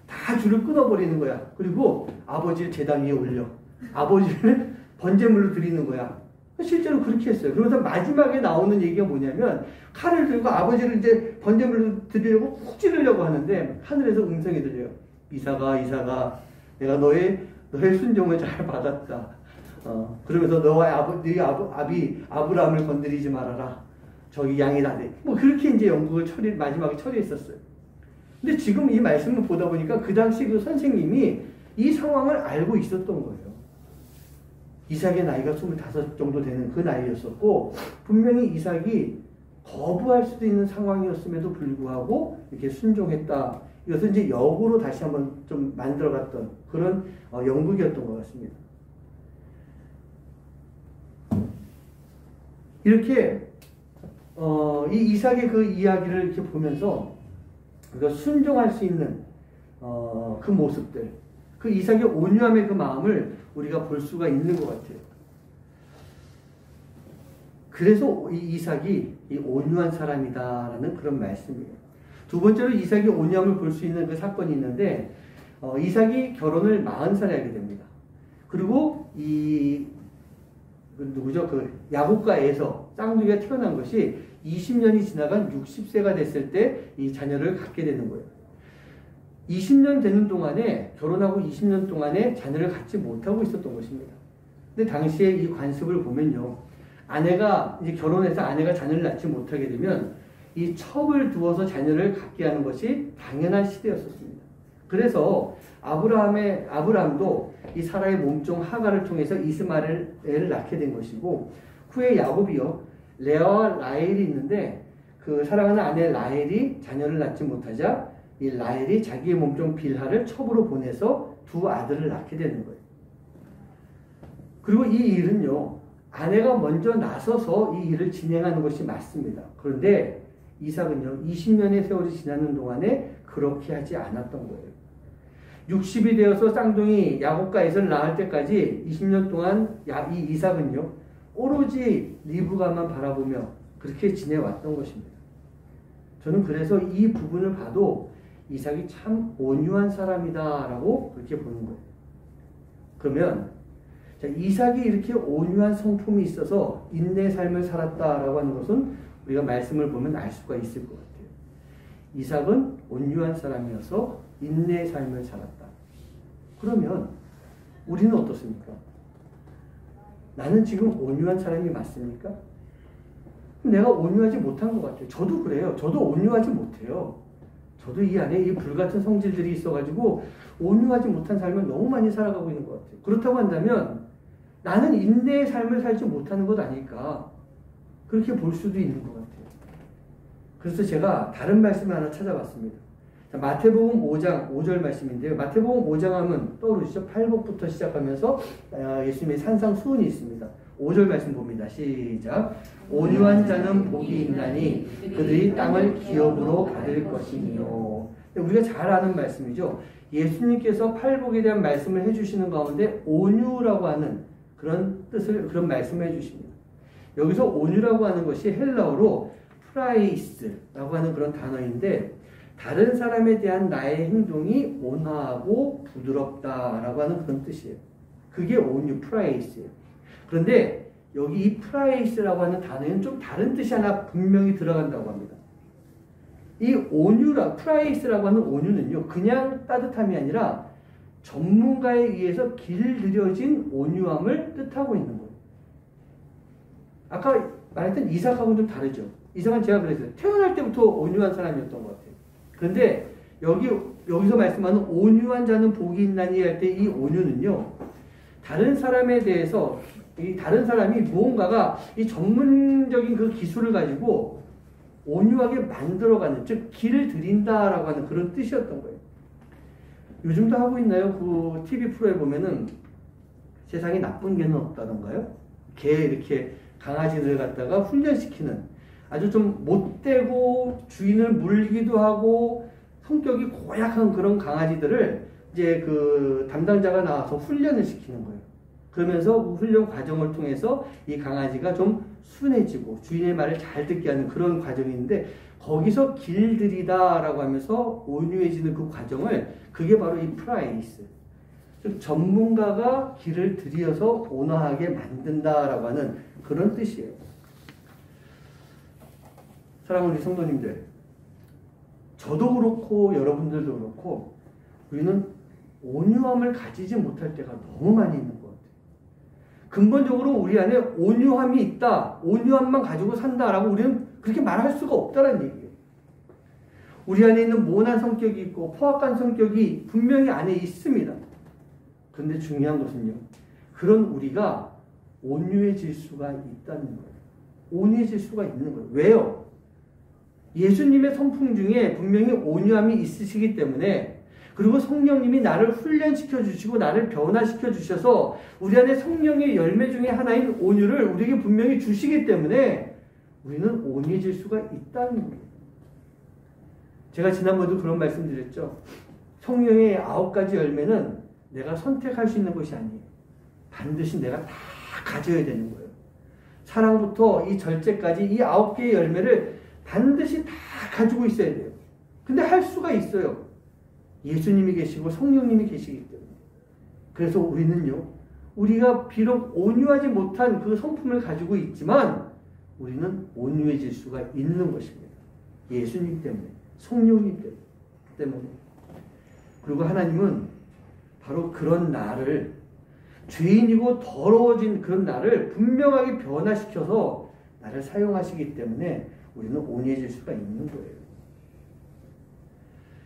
[SPEAKER 1] 다 줄을 끊어버리는 거야. 그리고 아버지를 제단 위에 올려. 아버지를 번제물로 드리는 거야. 실제로 그렇게 했어요. 그러면서 마지막에 나오는 얘기가 뭐냐면, 칼을 들고 아버지를 이제 번제물로 드리려고 훅 찌르려고 하는데, 하늘에서 음성이 들려요. 이삭아, 이삭아, 내가 너의 순종을 잘 받았다. 그러면서 너와 네 아비 아브라함을 건드리지 말아라. 저기 양이다. 뭐 그렇게 이제 연극을 마지막에 처리했었어요. 근데 지금 이 말씀을 보다 보니까 그 당시 그 선생님이 이 상황을 알고 있었던 거예요. 이삭의 나이가 25 정도 되는 그 나이였었고, 분명히 이삭이 거부할 수도 있는 상황이었음에도 불구하고 이렇게 순종했다. 이것은 이제 역으로 다시 한번 좀 만들어갔던 그런 연극이었던 것 같습니다. 이렇게 이 이삭의 그 이야기를 이렇게 보면서 우리가 순종할 수 있는 그 모습들, 그 이삭의 온유함의 그 마음을 우리가 볼 수가 있는 것 같아요. 그래서 이 이삭이 이 온유한 사람이다라는 그런 말씀이에요. 두 번째로 이삭이 온유함을 볼 수 있는 그 사건이 있는데, 이삭이 결혼을 40살에 하게 됩니다. 그리고 그 야곱가에서 쌍둥이가 태어난 것이 20년이 지나간 60세가 됐을 때 이 자녀를 갖게 되는 거예요. 20년 되는 동안에, 결혼하고 20년 동안에 자녀를 갖지 못하고 있었던 것입니다. 근데 당시에 이 관습을 보면요, 아내가 이제 결혼해서 아내가 자녀를 낳지 못하게 되면 이 첩을 두어서 자녀를 갖게 하는 것이 당연한 시대였었습니다. 그래서 아브라함도 이 사라의 몸종 하가를 통해서 이스마엘을 낳게 된 것이고, 후에 야곱이요, 레아와 라헬이 있는데 그 사랑하는 아내 라헬이 자녀를 낳지 못하자 이 라헬이 자기의 몸종 빌하를 첩으로 보내서 두 아들을 낳게 되는 거예요. 그리고 이 일은요, 아내가 먼저 나서서 이 일을 진행하는 것이 맞습니다. 그런데 이삭은요, 20년의 세월이 지나는 동안에 그렇게 하지 않았던 거예요. 60이 되어서 쌍둥이 야곱가에서 낳을 때까지 20년 동안 이 이삭은요, 오로지 리브가만 바라보며 그렇게 지내왔던 것입니다. 저는 그래서 이 부분을 봐도 이삭이 참 온유한 사람이다라고 그렇게 보는 거예요. 그러면 자, 이삭이 이렇게 온유한 성품이 있어서 인내의 삶을 살았다라고 하는 것은 우리가 말씀을 보면 알 수가 있을 것 같아요. 이삭은 온유한 사람이어서 인내의 삶을 살았다. 그러면 우리는 어떻습니까? 나는 지금 온유한 사람이 맞습니까? 내가 온유하지 못한 것 같아요. 저도 그래요. 저도 온유하지 못해요. 저도 이 안에 이 불같은 성질들이 있어가지고 온유하지 못한 삶을 너무 많이 살아가고 있는 것 같아요. 그렇다고 한다면 나는 인내의 삶을 살지 못하는 것 아닐까, 그렇게 볼 수도 있는 것 같아요. 그래서 제가 다른 말씀을 하나 찾아봤습니다. 자, 마태복음 5장 5절 말씀인데요. 마태복음 5장 하면 떠오르시죠? 팔복부터 시작하면서 예수님의 산상수훈이 있습니다. 5절 말씀 봅니다. 시작. 온유한 자는 복이 있나니 그들이 땅을 기업으로 받을 것이니요. 우리가 잘 아는 말씀이죠. 예수님께서 팔복에 대한 말씀을 해주시는 가운데 온유라고 하는 그런 뜻을, 그런 말씀을 해주십니다. 여기서 온유라고 하는 것이 헬라어로 프라이스라고 하는 그런 단어인데, 다른 사람에 대한 나의 행동이 온화하고 부드럽다라고 하는 그런 뜻이에요. 그게 온유, 프라이스예요. 그런데 여기 이 프라이스라고 하는 단어에는 좀 다른 뜻이 하나 분명히 들어간다고 합니다. 이 프라이스라고 하는 온유는요, 그냥 따뜻함이 아니라 전문가에 의해서 길들여진 온유함을 뜻하고 있는 거예요. 아까 말했던 이삭하고는 좀 다르죠. 이삭은 제가 그랬어요. 태어날 때부터 온유한 사람이었던 것 같아요. 그런데 여기서 말씀하는 온유한 자는 복이 있나니 할 때 이 온유는요, 다른 사람에 대해서 이 다른 사람이 무언가가 이 전문적인 그 기술을 가지고 온유하게 만들어가는, 즉 길을 들인다라고 하는 그런 뜻이었던 거예요. 요즘도 하고 있나요? 그 TV 프로에 보면은 세상에 나쁜 개는 없다던가요? 개 이렇게 강아지들 갖다가 훈련시키는 아주 좀 못되고 주인을 물기도 하고 성격이 고약한 그런 강아지들을 이제 그 담당자가 나와서 훈련을 시키는 거예요. 그러면서 그 훈련 과정을 통해서 이 강아지가 좀 순해지고 주인의 말을 잘 듣게 하는 그런 과정인데 거기서 길들이다라고 하면서 온유해지는 그 과정을 그게 바로 이 프라이스. 즉 전문가가 길을 들여서 온화하게 만든다라고 하는 그런 뜻이에요. 사랑하는 우리 성도님들, 저도 그렇고 여러분들도 그렇고 우리는 온유함을 가지지 못할 때가 너무 많이 있는 것 같아요. 근본적으로 우리 안에 온유함이 있다, 온유함만 가지고 산다라고 우리는 그렇게 말할 수가 없다는 얘기예요. 우리 안에 있는 모난 성격이 있고 포악한 성격이 분명히 안에 있습니다. 그런데 중요한 것은요, 그런 우리가 온유해질 수가 있다는 거예요. 온유해질 수가 있는 거예요. 왜요? 예수님의 성품 중에 분명히 온유함이 있으시기 때문에, 그리고 성령님이 나를 훈련시켜 주시고 나를 변화시켜 주셔서 우리 안에 성령의 열매 중에 하나인 온유를 우리에게 분명히 주시기 때문에 우리는 온유해질 수가 있다는 거예요. 제가 지난번에도 그런 말씀 드렸죠. 성령의 9가지 열매는 내가 선택할 수 있는 것이 아니에요. 반드시 내가 다 가져야 되는 거예요. 사랑부터 이 절제까지 이 9개의 열매를 반드시 다 가지고 있어야 돼요. 근데 할 수가 있어요. 예수님이 계시고 성령님이 계시기 때문에. 그래서 우리는요, 우리가 비록 온유하지 못한 그 성품을 가지고 있지만 우리는 온유해질 수가 있는 것입니다. 예수님 때문에, 성령님 때문에. 그리고 하나님은 바로 그런 나를, 죄인이고 더러워진 그런 나를 분명하게 변화시켜서 나를 사용하시기 때문에 우리는 온유해질 수가 있는 거예요.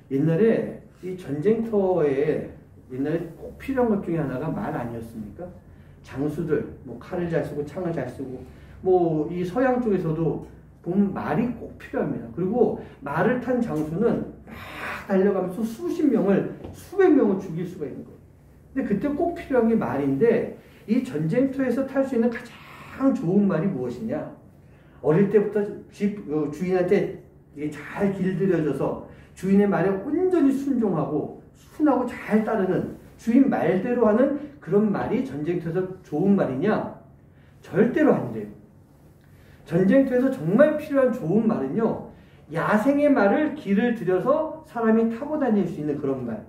[SPEAKER 1] 옛날에 이 전쟁터에 옛날에 꼭 필요한 것 중에 하나가 말 아니었습니까? 장수들, 뭐 칼을 잘 쓰고 창을 잘 쓰고, 뭐 이 서양 쪽에서도 보면 말이 꼭 필요합니다. 그리고 말을 탄 장수는 막 달려가면서 수십 명을, 수백 명을 죽일 수가 있는 거예요. 근데 그때 꼭 필요한 게 말인데, 이 전쟁터에서 탈 수 있는 가장 좋은 말이 무엇이냐? 어릴 때부터 주인한테 잘 길들여져서 주인의 말에 온전히 순종하고 순하고 잘 따르는 주인 말대로 하는 그런 말이 전쟁터에서 좋은 말이냐? 절대로 안 돼요. 전쟁터에서 정말 필요한 좋은 말은요, 야생의 말을 길을 들여서 사람이 타고 다닐 수 있는 그런 말.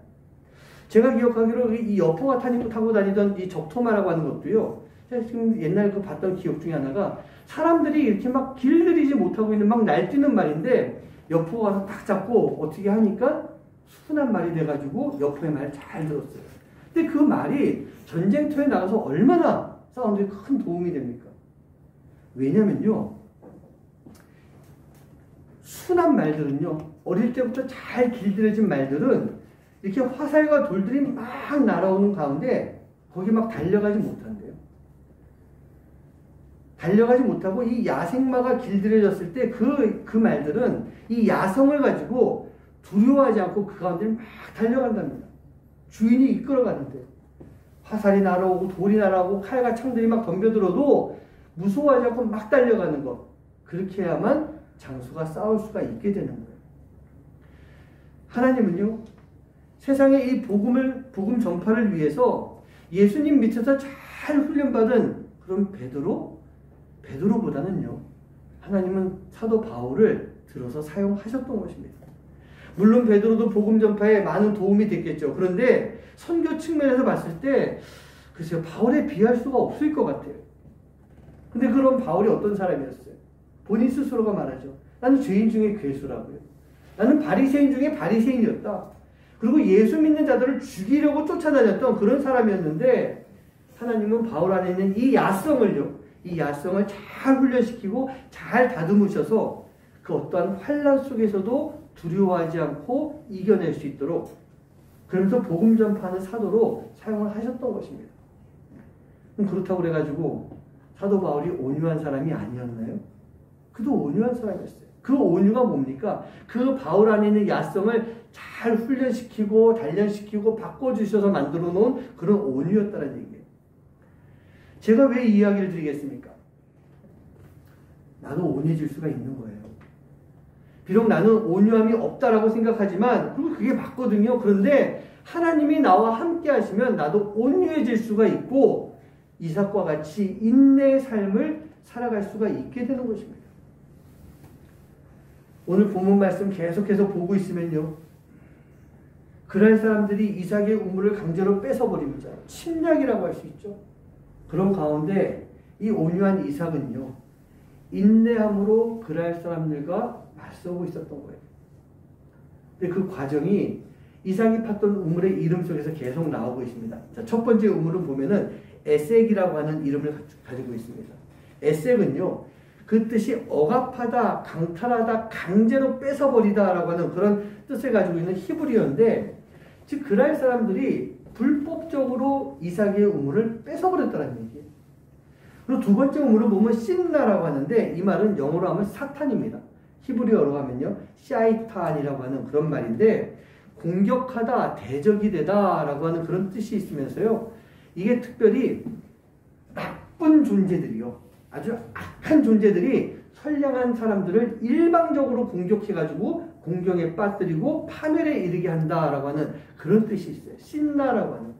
[SPEAKER 1] 제가 기억하기로 이 여포가 타고 다니던 이 적토마라고 하는 것도요, 제가 지금 옛날 그 봤던 기억 중에 하나가 사람들이 이렇게 막 길들이지 못하고 있는 막 날뛰는 말인데 여포가 와서 딱 잡고 어떻게 하니까 순한 말이 돼가지고 여포의 말을 잘 들었어요. 근데 그 말이 전쟁터에 나가서 얼마나 사람들이 큰 도움이 됩니까? 왜냐면요, 순한 말들은요, 어릴 때부터 잘 길들여진 말들은 이렇게 화살과 돌들이 막 날아오는 가운데 거기 막 달려가지 못한대요. 달려가지 못하고 이 야생마가 길들여졌을 때 그 말들은 이 야성을 가지고 두려워하지 않고 그 가운데 막 달려간답니다. 주인이 이끌어가는데 화살이 날아오고 돌이 날아오고 칼과 창들이 막 덤벼들어도 무서워하지 않고 막 달려가는 것. 그렇게 해야만 장수가 싸울 수가 있게 되는 거예요. 하나님은요, 세상에 이 복음 전파를 위해서 예수님 밑에서 잘 훈련받은 그런 베드로보다는요, 하나님은 사도 바울을 들어서 사용하셨던 것입니다. 물론 베드로도 복음 전파에 많은 도움이 됐겠죠. 그런데 선교 측면에서 봤을 때 글쎄요, 바울에 비할 수가 없을 것 같아요. 근데 그럼 바울이 어떤 사람이었어요? 본인 스스로가 말하죠. 나는 죄인 중에 괴수라고요. 나는 바리새인 중에 바리새인이었다. 그리고 예수 믿는 자들을 죽이려고 쫓아다녔던 그런 사람이었는데, 하나님은 바울 안에 있는 이 야성을 잘 훈련시키고 잘 다듬으셔서 그 어떠한 환난 속에서도 두려워하지 않고 이겨낼 수 있도록, 그러면서 복음 전파하는 사도로 사용을 하셨던 것입니다. 그렇다고 그래가지고 사도 바울이 온유한 사람이 아니었나요? 그도 온유한 사람이었어요. 그 온유가 뭡니까? 그 바울 안에 있는 야성을 잘 훈련시키고 단련시키고 바꿔주셔서 만들어 놓은 그런 온유였다는 얘기예요. 제가 왜 이 이야기를 드리겠습니까? 나도 온유해질 수가 있는 거예요. 비록 나는 온유함이 없다라고 생각하지만 그리고 그게 맞거든요. 그런데 하나님이 나와 함께 하시면 나도 온유해질 수가 있고 이삭과 같이 인내의 삶을 살아갈 수가 있게 되는 것입니다. 오늘 본문 말씀 계속해서 보고 있으면요. 그랄 사람들이 이삭의 우물을 강제로 뺏어버립니다. 침략이라고 할 수 있죠. 그런 가운데 이 온유한 이삭은요. 인내함으로 그랄 사람들과 맞서고 있었던 거예요. 근데 그 과정이 이삭이 팠던 우물의 이름 속에서 계속 나오고 있습니다. 자, 첫 번째 우물은 보면은 에색이라고 하는 이름을 가지고 있습니다. 에색은요. 그 뜻이 억압하다, 강탈하다, 강제로 뺏어버리다 라고 하는 그런 뜻을 가지고 있는 히브리어인데 즉 그랄 사람들이 불법적으로 이삭의 우물을 뺏어버렸다는 얘기예요. 그리고 두 번째 우물을 보면 신나라고 하는데 이 말은 영어로 하면 사탄입니다. 히브리어로 하면요. 샤이탄이라고 하는 그런 말인데 공격하다, 대적이 되다 라고 하는 그런 뜻이 있으면서요. 이게 특별히 나쁜 존재들이요. 아주 악한 존재들이 선량한 사람들을 일방적으로 공격해가지고 공경에 빠뜨리고 파멸에 이르게 한다라고 하는 그런 뜻이 있어요. 신나라고 하는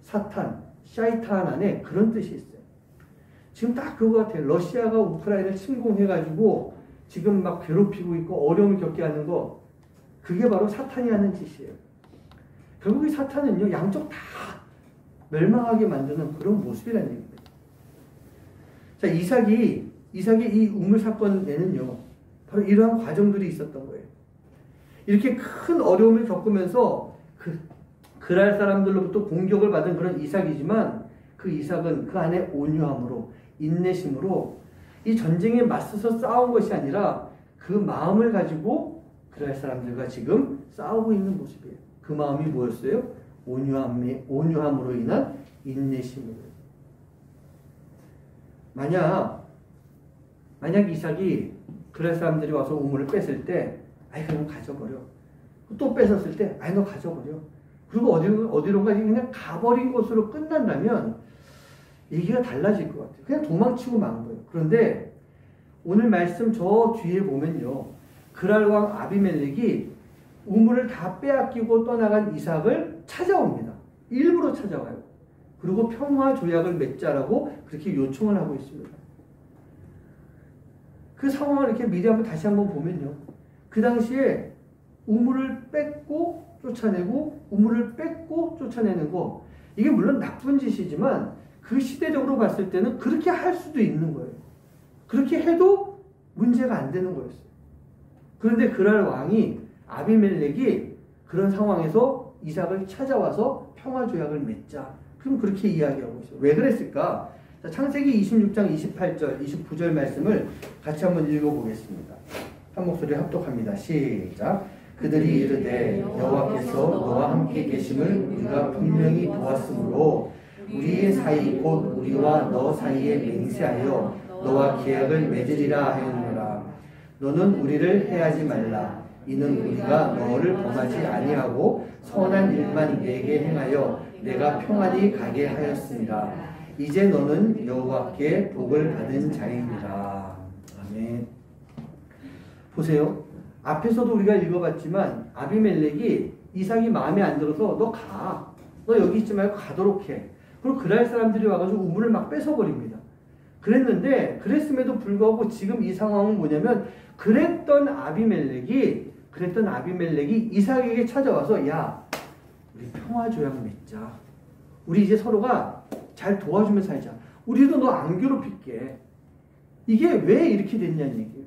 [SPEAKER 1] 사탄, 샤이탄 안에 그런 뜻이 있어요. 지금 딱 그거 같아요. 러시아가 우크라이나를 침공해가지고 지금 막 괴롭히고 있고 어려움을 겪게 하는 거 그게 바로 사탄이 하는 짓이에요. 결국 이 사탄은요. 양쪽 다 멸망하게 만드는 그런 모습이라는 얘기입니다. 자, 이삭이 이 우물 사건에는요. 바로 이러한 과정들이 있었던 거예요. 이렇게 큰 어려움을 겪으면서 그랄 사람들로부터 공격을 받은 그런 이삭이지만 그 이삭은 그 안에 온유함으로 인내심으로 이 전쟁에 맞서서 싸운 것이 아니라 그 마음을 가지고 그랄 사람들과 지금 싸우고 있는 모습이에요. 그 마음이 뭐였어요? 온유함으로 인한 인내심이에요. 만약 이삭이 그랄 사람들이 와서 우물을 뺐을 때 아이 그럼 가져버려. 또 뺏었을 때 아이 너 가져버려. 그리고 어디론가 그냥 가버린 것으로 끝난다면 얘기가 달라질 것 같아요. 그냥 도망치고 만 거예요. 그런데 오늘 말씀 저 뒤에 보면요. 그랄 왕 아비멜렉이 우물을 다 빼앗기고 떠나간 이삭을 찾아옵니다. 일부러 찾아와요. 그리고 평화 조약을 맺자라고 그렇게 요청을 하고 있습니다. 그 상황을 이렇게 미리 다시 한번 보면요. 그 당시에 우물을 뺏고 쫓아내고 우물을 뺏고 쫓아내는 거 이게 물론 나쁜 짓이지만 그 시대적으로 봤을 때는 그렇게 할 수도 있는 거예요. 그렇게 해도 문제가 안 되는 거였어요. 그런데 그랄 왕이 아비멜렉이 그런 상황에서 이삭을 찾아와서 평화조약을 맺자. 그럼 그렇게 이야기하고 있어요. 왜 그랬을까? 자, 창세기 26장 28절, 29절 말씀을 같이 한번 읽어보겠습니다. 한 목소리 합독합니다. 시작. 그들이 이르되 여호와께서 너와 함께 계심을 우리가 분명히 보았으므로 우리의 사이 곧 우리와 너 사이에 맹세하여 너와 계약을 맺으리라 하였노라. 너는 우리를 해하지 말라. 이는 우리가 너를 범하지 아니하고 선한 일만 내게 행하여 내가 평안히 가게 하였습니다. 이제 너는 여호와께 복을 받은 자이니라. 아멘. 보세요. 앞에서도 우리가 읽어봤지만 아비멜렉이 이삭이 마음에 안 들어서 너 가. 너 여기 있지 말고 가도록 해. 그리고 그랄 사람들이 와가지고 우물을 막 뺏어버립니다. 그랬음에도 불구하고 지금 이 상황은 뭐냐면 그랬던 아비멜렉이 이삭에게 찾아와서 야 우리 평화조약 맺자. 우리 이제 서로가 잘 도와주며 살자. 우리도 너 안 괴롭힐게. 이게 왜 이렇게 됐냐는 얘기예요.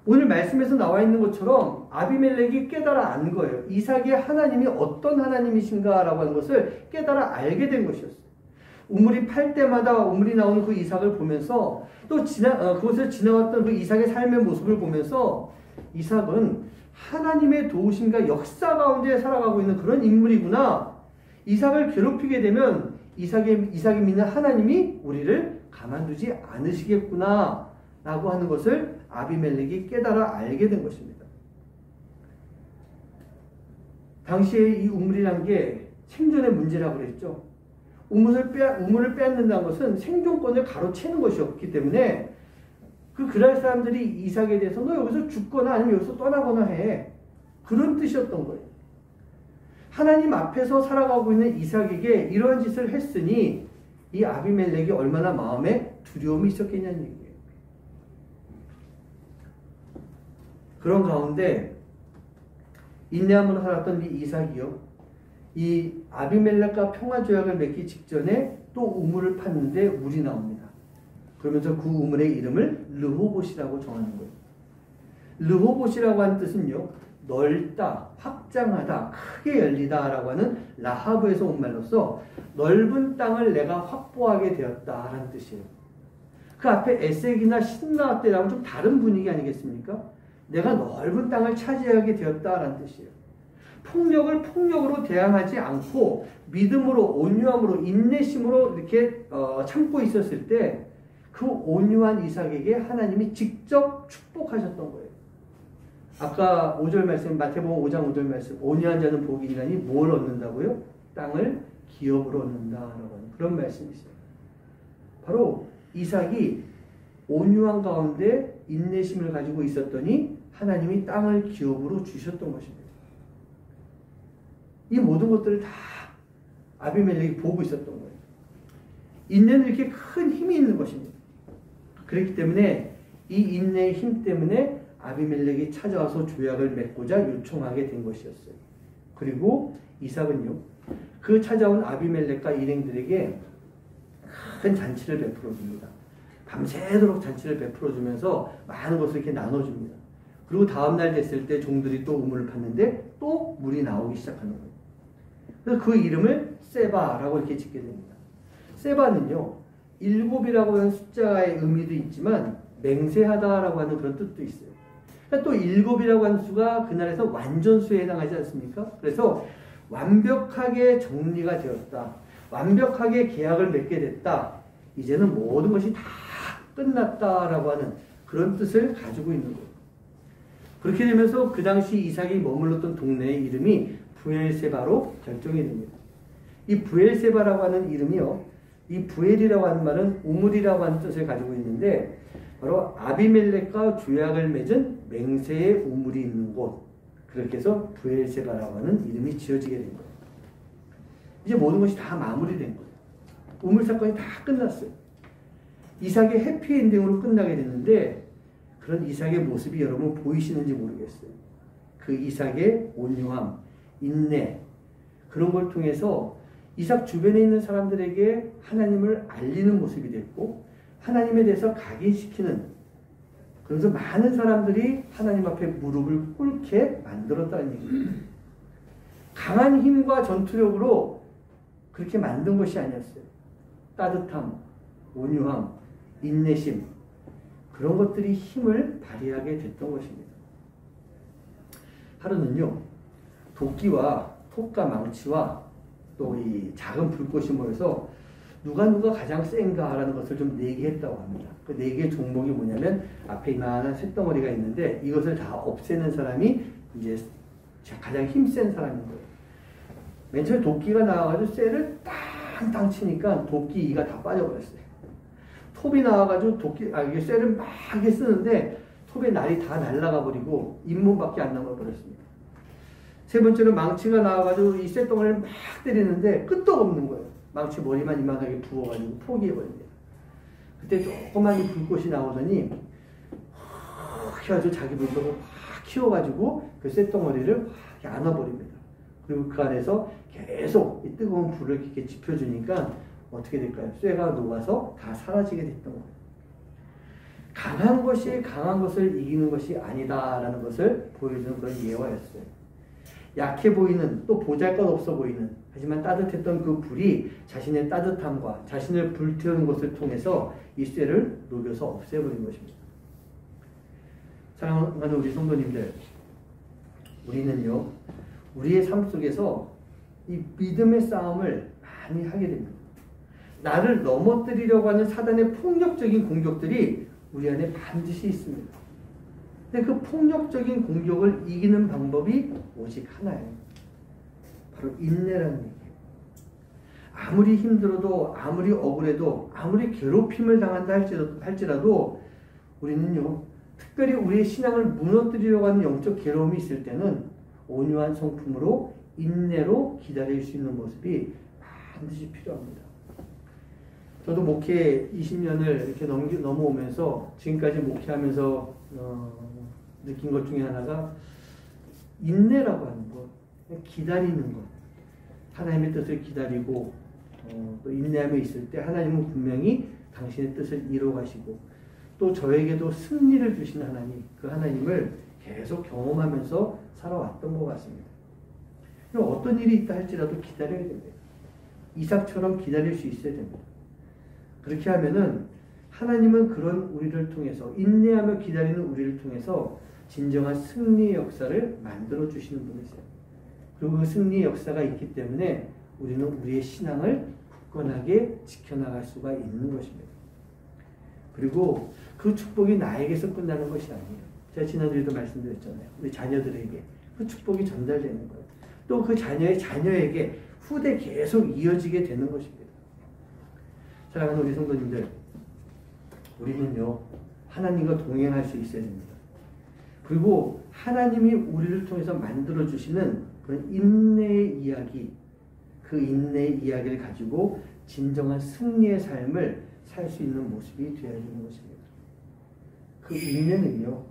[SPEAKER 1] 오늘 말씀에서 나와 있는 것처럼 아비멜렉이 깨달아 안 거예요. 이삭의 하나님이 어떤 하나님이신가라고 하는 것을 깨달아 알게 된 것이었어요. 우물이 팔 때마다 우물이 나오는 그 이삭을 보면서 또 그곳을 지나왔던 그 이삭의 삶의 모습을 보면서 이삭은 하나님의 도우심과 역사 가운데 살아가고 있는 그런 인물이구나. 이삭을 괴롭히게 되면 이삭이 믿는 하나님이 우리를 가만두지 않으시겠구나 라고 하는 것을 아비멜렉이 깨달아 알게 된 것입니다. 당시에 이 우물이란 게 생존의 문제라고 그랬죠. 우물을 빼앗는다는 것은 생존권을 가로채는 것이었기 때문에 그 그랄 사람들이 이삭에 대해서 너 여기서 죽거나 아니면 여기서 떠나거나 해. 그런 뜻이었던 거예요. 하나님 앞에서 살아가고 있는 이삭에게 이러한 짓을 했으니 이 아비멜렉이 얼마나 마음에 두려움이 있었겠냐는 얘기예요. 그런 가운데 인내함으로 살았던 이 이삭이요, 이 아비멜렉과 평화조약을 맺기 직전에 또 우물을 팠는데 물이 나옵니다. 그러면서 그 우물의 이름을 르호봇이라고 정하는 거예요. 르호봇이라고 하는 뜻은요, 넓다, 확장하다, 크게 열리다 라고 하는 라하브에서 온 말로서 넓은 땅을 내가 확보하게 되었다라는 뜻이에요. 그 앞에 에색이나 신라 때랑은 좀 다른 분위기 아니겠습니까? 내가 넓은 땅을 차지하게 되었다라는 뜻이에요. 폭력을 폭력으로 대항하지 않고 믿음으로, 온유함으로, 인내심으로 이렇게 참고 있었을 때 그 온유한 이삭에게 하나님이 직접 축복하셨던 거예요. 아까 5절 말씀, 마태복음 5장 5절 말씀, 온유한 자는 복이 있나니 뭘 얻는다고요? 땅을 기업으로 얻는다라고 하는 그런 말씀이시죠. 바로 이삭이 온유한 가운데 인내심을 가지고 있었더니 하나님이 땅을 기업으로 주셨던 것입니다. 이 모든 것들을 다 아비멜렉이 보고 있었던 거예요. 인내는 이렇게 큰 힘이 있는 것입니다. 그렇기 때문에 이 인내의 힘 때문에 아비멜렉이 찾아와서 조약을 맺고자 요청하게 된 것이었어요. 그리고 이삭은요, 그 찾아온 아비멜렉과 일행들에게 큰 잔치를 베풀어 줍니다. 밤새도록 잔치를 베풀어 주면서 많은 것을 이렇게 나눠줍니다. 그리고 다음날 됐을 때 종들이 또 우물을 팠는데 또 물이 나오기 시작하는 거예요. 그래서 그 이름을 세바라고 이렇게 짓게 됩니다. 세바는요, 7이라고 하는 숫자의 의미도 있지만 맹세하다라고 하는 그런 뜻도 있어요. 또 7이라고 하는 수가 그날에서 완전수에 해당하지 않습니까? 그래서 완벽하게 정리가 되었다. 완벽하게 계약을 맺게 됐다. 이제는 모든 것이 다 끝났다라고 하는 그런 뜻을 가지고 있는 거예요. 그렇게 되면서 그 당시 이삭이 머물렀던 동네의 이름이 부엘세바로 결정이 됩니다. 이 부엘세바라고 하는 이름이요, 이 부엘이라고 하는 말은 우물이라고 하는 뜻을 가지고 있는데 바로 아비멜렉과 조약을 맺은 맹세의 우물이 있는 곳, 그렇게 해서 부엘세바라고 하는 이름이 지어지게 된 거예요. 이제 모든 것이 다 마무리된 거예요. 우물 사건이 다 끝났어요. 이삭의 해피엔딩으로 끝나게 됐는데 그런 이삭의 모습이 여러분 보이시는지 모르겠어요. 그 이삭의 온유함, 인내, 그런 걸 통해서 이삭 주변에 있는 사람들에게 하나님을 알리는 모습이 됐고 하나님에 대해서 각인시키는, 그래서 많은 사람들이 하나님 앞에 무릎을 꿇게 만들었다는 얘기예요. 강한 힘과 전투력으로 그렇게 만든 것이 아니었어요. 따뜻함, 온유함, 인내심, 그런 것들이 힘을 발휘하게 됐던 것입니다. 하루는요, 도끼와 톱과 망치와 또 이 작은 불꽃이 모여서 누가 가장 센가라는 것을 좀 내기했다고 합니다. 그 4개의 종목이 뭐냐면 앞에 이만한 쇳덩어리가 있는데 이것을 다 없애는 사람이 이제 가장 힘센 사람인 거예요. 맨 처음에 도끼가 나와가지고 쇠를 땅땅 치니까 도끼 이가 다 빠져버렸어요. 톱이 나와가지고 이게 쇠를 막 이렇게 쓰는데 톱의 날이 다 날아가 버리고 잇몸밖에 안 남아버렸습니다. 세 번째로 망치가 나와가지고 이 쇳덩어리를 막 때리는데 끄떡 없는 거예요. 망치 머리만 이만하게 부어가지고 포기해버립니다. 그때 조그만 이 불꽃이 나오더니 확 해가지고 자기 불꽃을 확 키워가지고 그 쇳덩어리를 확 안아버립니다. 그리고 그 안에서 계속 이 뜨거운 불을 이렇게 지펴주니까 어떻게 될까요? 쇠가 녹아서 다 사라지게 됐던 거예요. 강한 것이 강한 것을 이기는 것이 아니다라는 것을 보여주는 그런 예화였어요. 약해 보이는, 또 보잘것없어 보이는, 하지만 따뜻했던 그 불이 자신의 따뜻함과 자신을 불태우는 것을 통해서 이 쇠를 녹여서 없애버린 것입니다. 사랑하는 우리 성도님들, 우리는요, 우리의 삶 속에서 이 믿음의 싸움을 많이 하게 됩니다. 나를 넘어뜨리려고 하는 사단의 폭력적인 공격들이 우리 안에 반드시 있습니다. 근데 그 폭력적인 공격을 이기는 방법이 오직 하나예요. 바로 인내라는 얘기예요. 아무리 힘들어도, 아무리 억울해도, 아무리 괴롭힘을 당한다 할지라도 우리는요, 특별히 우리의 신앙을 무너뜨리려고 하는 영적 괴로움이 있을 때는 온유한 성품으로 인내로 기다릴 수 있는 모습이 반드시 필요합니다. 저도 목회 20년을 이렇게 넘어오면서 지금까지 목회하면서 느낀 것 중에 하나가 인내라고 하는 것, 기다리는 것. 하나님의 뜻을 기다리고 또 인내하며 있을 때 하나님은 분명히 당신의 뜻을 이루어 가시고 또 저에게도 승리를 주신 하나님, 그 하나님을 계속 경험하면서 살아왔던 것 같습니다. 어떤 일이 있다 할지라도 기다려야 됩니다. 이삭처럼 기다릴 수 있어야 됩니다. 그렇게 하면은 하나님은 그런 우리를 통해서, 인내하며 기다리는 우리를 통해서 진정한 승리의 역사를 만들어 주시는 분이세요. 그리고 그 승리의 역사가 있기 때문에 우리는 우리의 신앙을 굳건하게 지켜나갈 수가 있는 것입니다. 그리고 그 축복이 나에게서 끝나는 것이 아니에요. 제가 지난주에도 말씀드렸잖아요. 우리 자녀들에게 그 축복이 전달되는 거예요. 또 그 자녀의 자녀에게 후대 계속 이어지게 되는 것입니다. 사랑하는 우리 성도님들, 우리는요, 하나님과 동행할 수 있어야 됩니다. 그리고 하나님이 우리를 통해서 만들어주시는 그런 인내의 이야기, 그 인내의 이야기를 가지고 진정한 승리의 삶을 살 수 있는 모습이 되어야 되는 것입니다. 그 인내는요,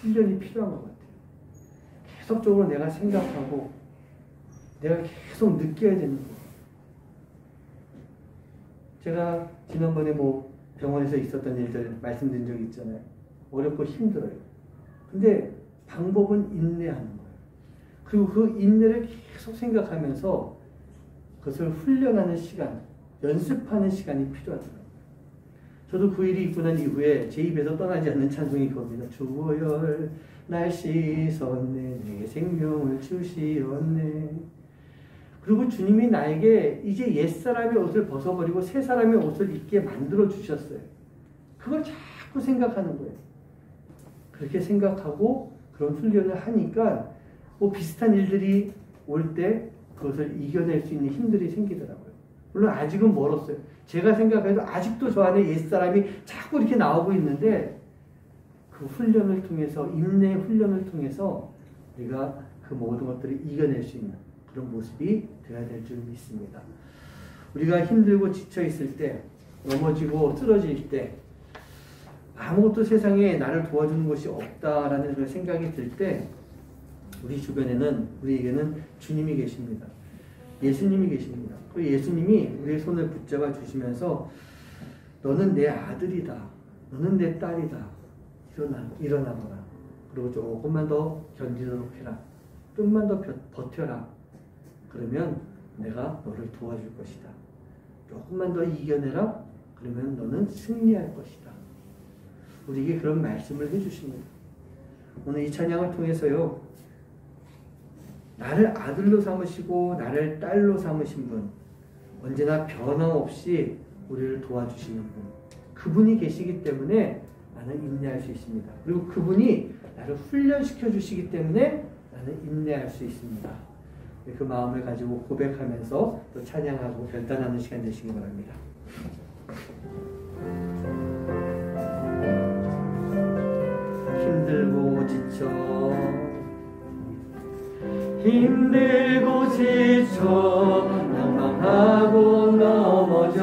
[SPEAKER 1] 훈련이 필요한 것 같아요. 계속적으로 내가 생각하고 내가 계속 느껴야 되는 거예요. 제가 지난번에 병원에서 있었던 일들 말씀드린 적이 있잖아요. 어렵고 힘들어요. 근데 방법은 인내하는 거예요. 그리고 그 인내를 계속 생각하면서 그것을 훈련하는 시간, 연습하는 시간이 필요하더라고요. 저도 그 일이 있고 난 이후에 제 입에서 떠나지 않는 찬송이 그겁니다. 주여 날 씻었네, 내 생명을 주시었네. 그리고 주님이 나에게 이제 옛사람의 옷을 벗어버리고 새 사람의 옷을 입게 만들어 주셨어요. 그걸 자꾸 생각하는 거예요. 그렇게 생각하고 그런 훈련을 하니까 비슷한 일들이 올 때 그것을 이겨낼 수 있는 힘들이 생기더라고요. 물론 아직은 멀었어요. 제가 생각해도 아직도 저 안에 옛사람이 자꾸 이렇게 나오고 있는데 그 훈련을 통해서, 인내의 훈련을 통해서 우리가 그 모든 것들을 이겨낼 수 있는 그런 모습이 되어야 될 줄 믿습니다. 우리가 힘들고 지쳐 있을 때, 넘어지고 쓰러질 때, 아무것도 세상에 나를 도와주는 것이 없다라는 그런 생각이 들 때, 우리 주변에는, 우리에게는 주님이 계십니다. 예수님이 계십니다. 그 예수님이 우리의 손을 붙잡아 주시면서 너는 내 아들이다. 너는 내 딸이다. 일어나거라. 그리고 조금만 더 견디도록 해라. 좀만 더 버텨라. 그러면 내가 너를 도와줄 것이다. 조금만 더 이겨내라. 그러면 너는 승리할 것이다. 우리에게 그런 말씀을 해주십니다. 오늘 이 찬양을 통해서요, 나를 아들로 삼으시고 나를 딸로 삼으신 분, 언제나 변함없이 우리를 도와주시는 분, 그분이 계시기 때문에 나는 인내할 수 있습니다. 그리고 그분이 나를 훈련시켜 주시기 때문에 나는 인내할 수 있습니다. 그 마음을 가지고 고백하면서 또 찬양하고 결단하는 시간 되시기 바랍니다. 힘들고 지쳐 낭망하고 넘어져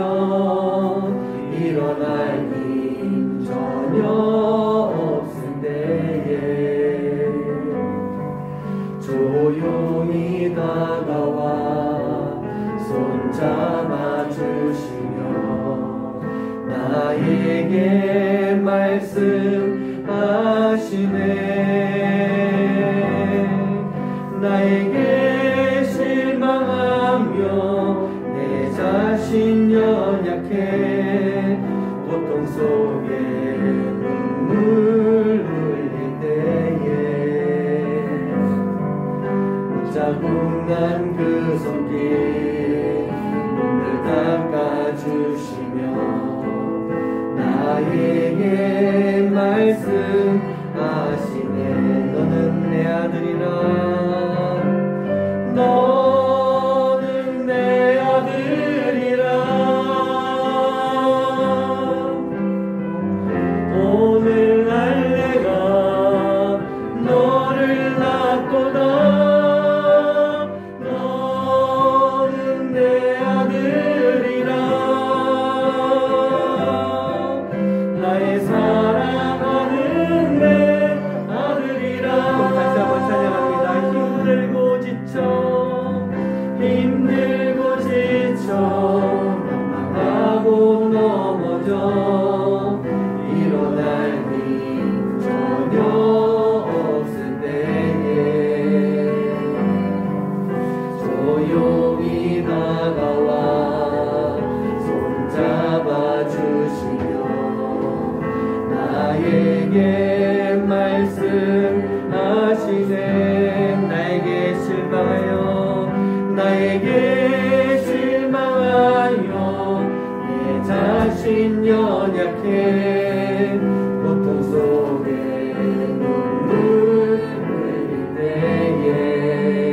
[SPEAKER 1] 일어날 힘 전혀 없을 때에 조용히 다가와 손잡아 주시며 나에게 말씀하시네. 나에게 실망하며 내 자신 연약해 고통 속에 눈물 흘릴 때에 자국 난 그 손길 눈을 닦아주시며 나에게 말씀하시네. 너는 내 아들이라 너 자신 연약해 고통 속에 눈물 흘릴 때에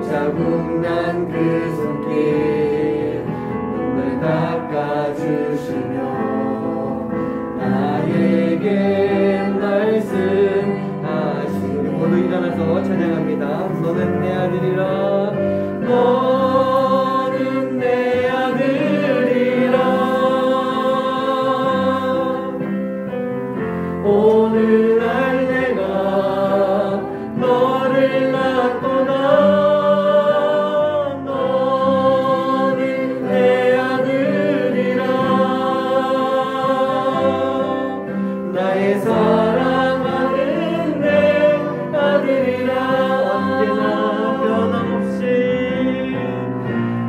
[SPEAKER 1] 자국 난 그 손길 눈물 닦아주시며 나에게 말씀하시니 우리 모두 일어나서 찬양합니다. 너는 내 아들이라 너는 내 아들이라 오늘날 내가 너를 낳거나 사랑하는 내 아들이라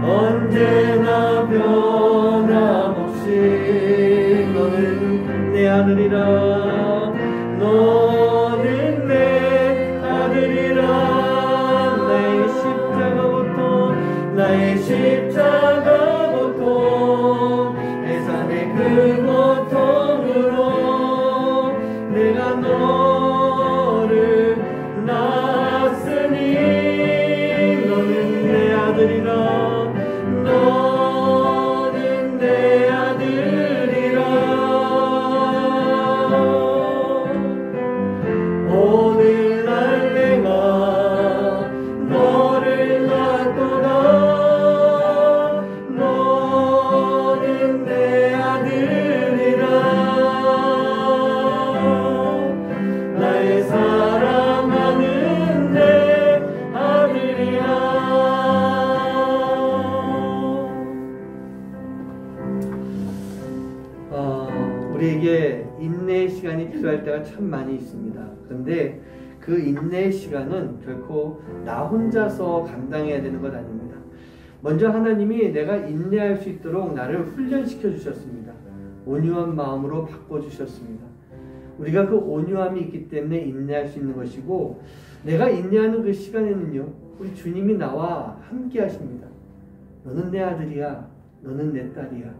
[SPEAKER 1] 언제나 변함없이 너는 내 아들이라 너는 내 아들이라 나의 십자가 고통 해산의 그 고통으로 내가 너를 낳았으니 너는 내 아들이라 너는 내 아들이라 오늘날 내가 너를 낳거나 너는 내 아들이라 나의 사랑하는 내 아들이라. 우리에게 인내의 시간이 필요할 때가 참 많이 있습니다. 그런데 그 인내의 시간은 결코 나 혼자서 감당해야 되는 것 아닙니다. 먼저 하나님이 내가 인내할 수 있도록 나를 훈련시켜 주셨습니다. 온유한 마음으로 바꿔주셨습니다. 우리가 그 온유함이 있기 때문에 인내할 수 있는 것이고 내가 인내하는 그 시간에는요 우리 주님이 나와 함께 하십니다. 너는 내 아들이야. 너는 내 딸이야.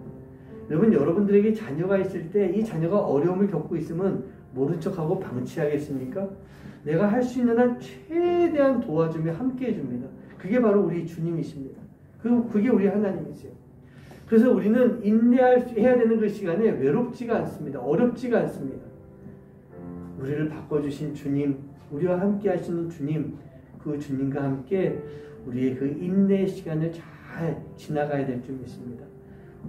[SPEAKER 1] 여러분, 여러분들에게 자녀가 있을 때 이 자녀가 어려움을 겪고 있으면 모른 척하고 방치하겠습니까? 내가 할 수 있는 한 최대한 도와주며 함께 해줍니다. 그게 바로 우리 주님이십니다. 그게 우리 하나님이세요. 그래서 우리는 해야 되는 그 시간에 외롭지가 않습니다. 어렵지가 않습니다. 우리를 바꿔주신 주님, 우리와 함께 하시는 주님, 그 주님과 함께 우리의 그 인내의 시간을 잘 지나가야 될 줄 믿습니다.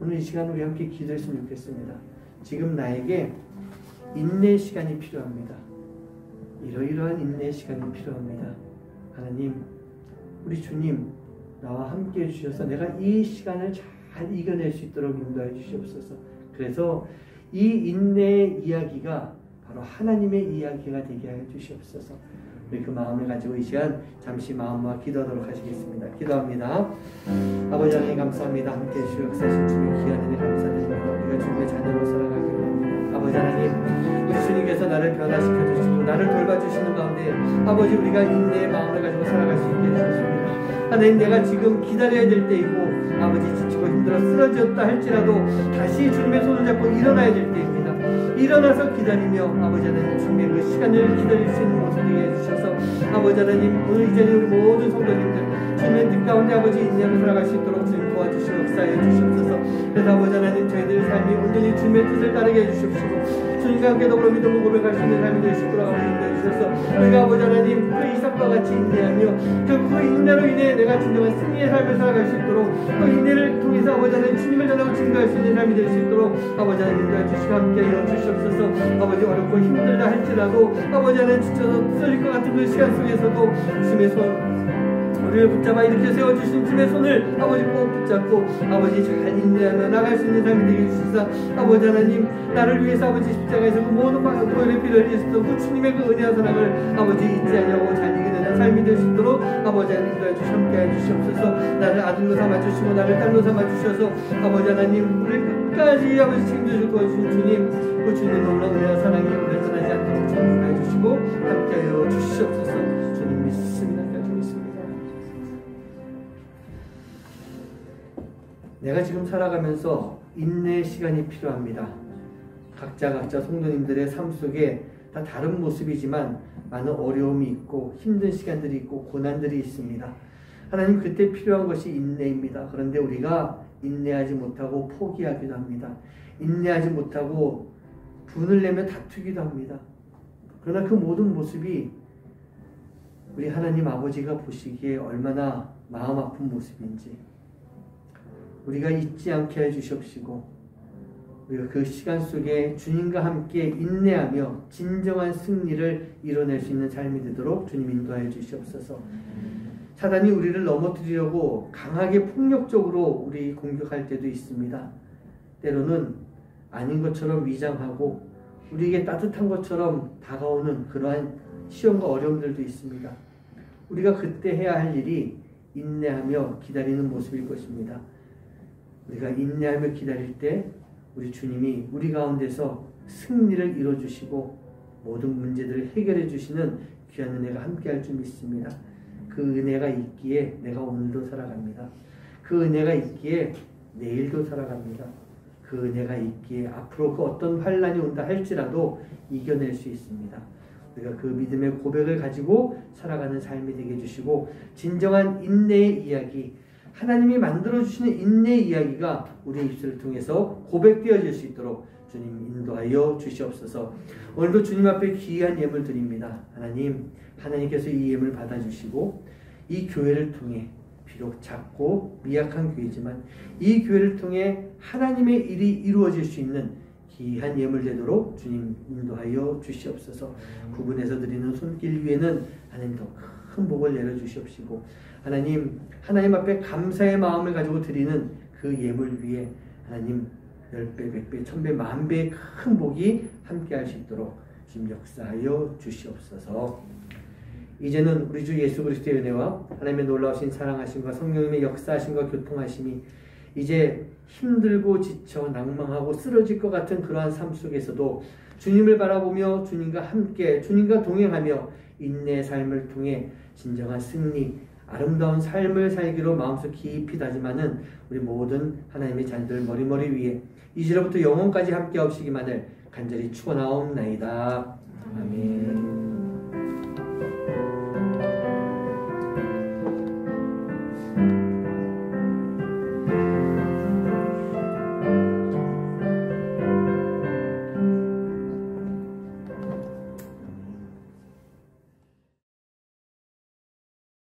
[SPEAKER 1] 오늘 이 시간 우리 함께 기도했으면 좋겠습니다. 지금 나에게 인내의 시간이 필요합니다. 이러이러한 인내의 시간이 필요합니다. 하나님, 우리 주님 나와 함께 해주셔서 내가 이 시간을 잘 이겨낼 수 있도록 인도해 주시옵소서. 그래서 이 인내의 이야기가 바로 하나님의 이야기가 되게 하여 주시옵소서. 우리 그 마음을 가지고 이 시간 잠시 마음과 기도하도록 하시겠습니다. 기도합니다. 아버지 하나님 감사합니다. 함께해 주시고 역사하신 주님의 귀한 은혜 감사드립니다. 우리가 주님의 자녀로 살아가기 원합니다. 아버지 하나님, 우리 주님께서 나를 변화시켜 주시고 나를 돌봐주시는 가운데 아버지 우리가 인내의 마음을 가지고 살아갈 수 있게 해주셨습니다. 하나님, 내가 지금 기다려야 될 때이고 아버지 지치고 힘들어 쓰러졌다 할지라도 다시 주님의 손을 잡고 일어나야 될 때입니다. 일어나서 기다리며 아버지 하나님 주님의 그 시간을 기다릴 수 있는 모습 되게 해주셔서 아버지 하나님 오늘 이 자리에 우리 모든 성도님들 주님의 뜻 가운데 아버지 인내로 살아갈 수 있도록 주님 도와주시고 역사해 주시옵소서. 그래서 아버지 하나님 저희들 삶이 온전히 주님의 뜻을 따르게 해주시옵시고 주님과 함께 더불어 믿음을 고백할 수 있는 삶이 될 수 있도록 인도해 주셔서 우리가 아버지 하나님 그 이삭과 같이 인내하며 그 인내로 인해 내가 진정한 승리의 삶을 살아갈 수 있도록 그 인내를 통해서 아버지 하나님 주님을 전하고 증거할 수 있는 삶이 될 수 있도록 아버지 하나님 인도해 주시고 함께 하여 주시옵소서. 아버지 어렵고 힘들다 할지라도 아버지 하나님 지쳐서 쓰러질 것 같은 그 시간 속에서도 주님의 손 우리를 붙잡아 이렇게 세워주신 주님의 손을 아버지 꼭 붙잡고 아버지 잘 인내하며 나갈 수 있는 삶이 되게 해주시사 아버지 하나님 나를 위해서 아버지 십자가에서 그 모든 보혈의 피를 흘리셨던 그 주님의 그 은혜와 사랑을 아버지 잊지 않냐고 잘 이겨내는 삶이 될 수 있도록 아버지 하나님 인도해 주시 함께 해주시옵소서. 나를 아들로 삼아주시고 나를 딸로 삼아주셔서 아버지 하나님 우리를 끝까지 아버지 책임져주고 도와주신 주님 그 주님의 놀라운 은혜와 사랑이 우리를 떠나지 않도록 주님해 주시고 함께하여 주시옵소서. 주님 믿습니다. 내가 지금 살아가면서 인내의 시간이 필요합니다. 각자 성도님들의 삶 속에 다 다른 모습이지만 많은 어려움이 있고 힘든 시간들이 있고 고난들이 있습니다. 하나님, 그때 필요한 것이 인내입니다. 그런데 우리가 인내하지 못하고 포기하기도 합니다. 인내하지 못하고 분을 내며 다투기도 합니다. 그러나 그 모든 모습이 우리 하나님 아버지가 보시기에 얼마나 마음 아픈 모습인지 우리가 잊지 않게 해주시옵시고, 우리가 그 시간 속에 주님과 함께 인내하며 진정한 승리를 이뤄낼 수 있는 삶이 되도록 주님 인도하여 주시옵소서. 사단이 우리를 넘어뜨리려고 강하게 폭력적으로 우리 공격할 때도 있습니다. 때로는 아닌 것처럼 위장하고 우리에게 따뜻한 것처럼 다가오는 그러한 시험과 어려움들도 있습니다. 우리가 그때 해야 할 일이 인내하며 기다리는 모습일 것입니다. 우리가 인내하며 기다릴 때 우리 주님이 우리 가운데서 승리를 이뤄주시고 모든 문제들을 해결해 주시는 귀한 은혜가 함께할 줄 믿습니다. 그 은혜가 있기에 내가 오늘도 살아갑니다. 그 은혜가 있기에 내일도 살아갑니다. 그 은혜가 있기에 앞으로 그 어떤 환난이 온다 할지라도 이겨낼 수 있습니다. 우리가 그 믿음의 고백을 가지고 살아가는 삶이 되게 해주시고, 진정한 인내의 이야기, 하나님이 만들어주시는 인내의 이야기가 우리의 입술을 통해서 고백되어질 수 있도록 주님 인도하여 주시옵소서. 오늘도 주님 앞에 귀한 예물 드립니다. 하나님께서 이 예물 받아주시고 이 교회를 통해, 비록 작고 미약한 교회지만 이 교회를 통해 하나님의 일이 이루어질 수 있는 귀한 예물 되도록 주님 인도하여 주시옵소서. 구분해서 드리는 손길 위에는 하나님 더 큰 복을 내려주시옵시고, 하나님 앞에 감사의 마음을 가지고 드리는 그 예물 위에 하나님 10배, 100배, 1000배, 10,000배의 큰 복이 함께할 수 있도록 주님 역사하여 주시옵소서. 이제는 우리 주 예수 그리스도의 은혜와 하나님의 놀라우신 사랑하심과 성령님의 역사하심과 교통하심이 이제 힘들고 지쳐 낭망하고 쓰러질 것 같은 그러한 삶 속에서도 주님을 바라보며 주님과 함께, 주님과 동행하며 인내의 삶을 통해 진정한 승리, 아름다운 삶을 살기로 마음속 깊이 다짐하는 우리 모든 하나님의 자녀들 머리머리 위에 이제로부터 영원까지 함께 하시기만을 간절히 축원하옵나이다. 아멘.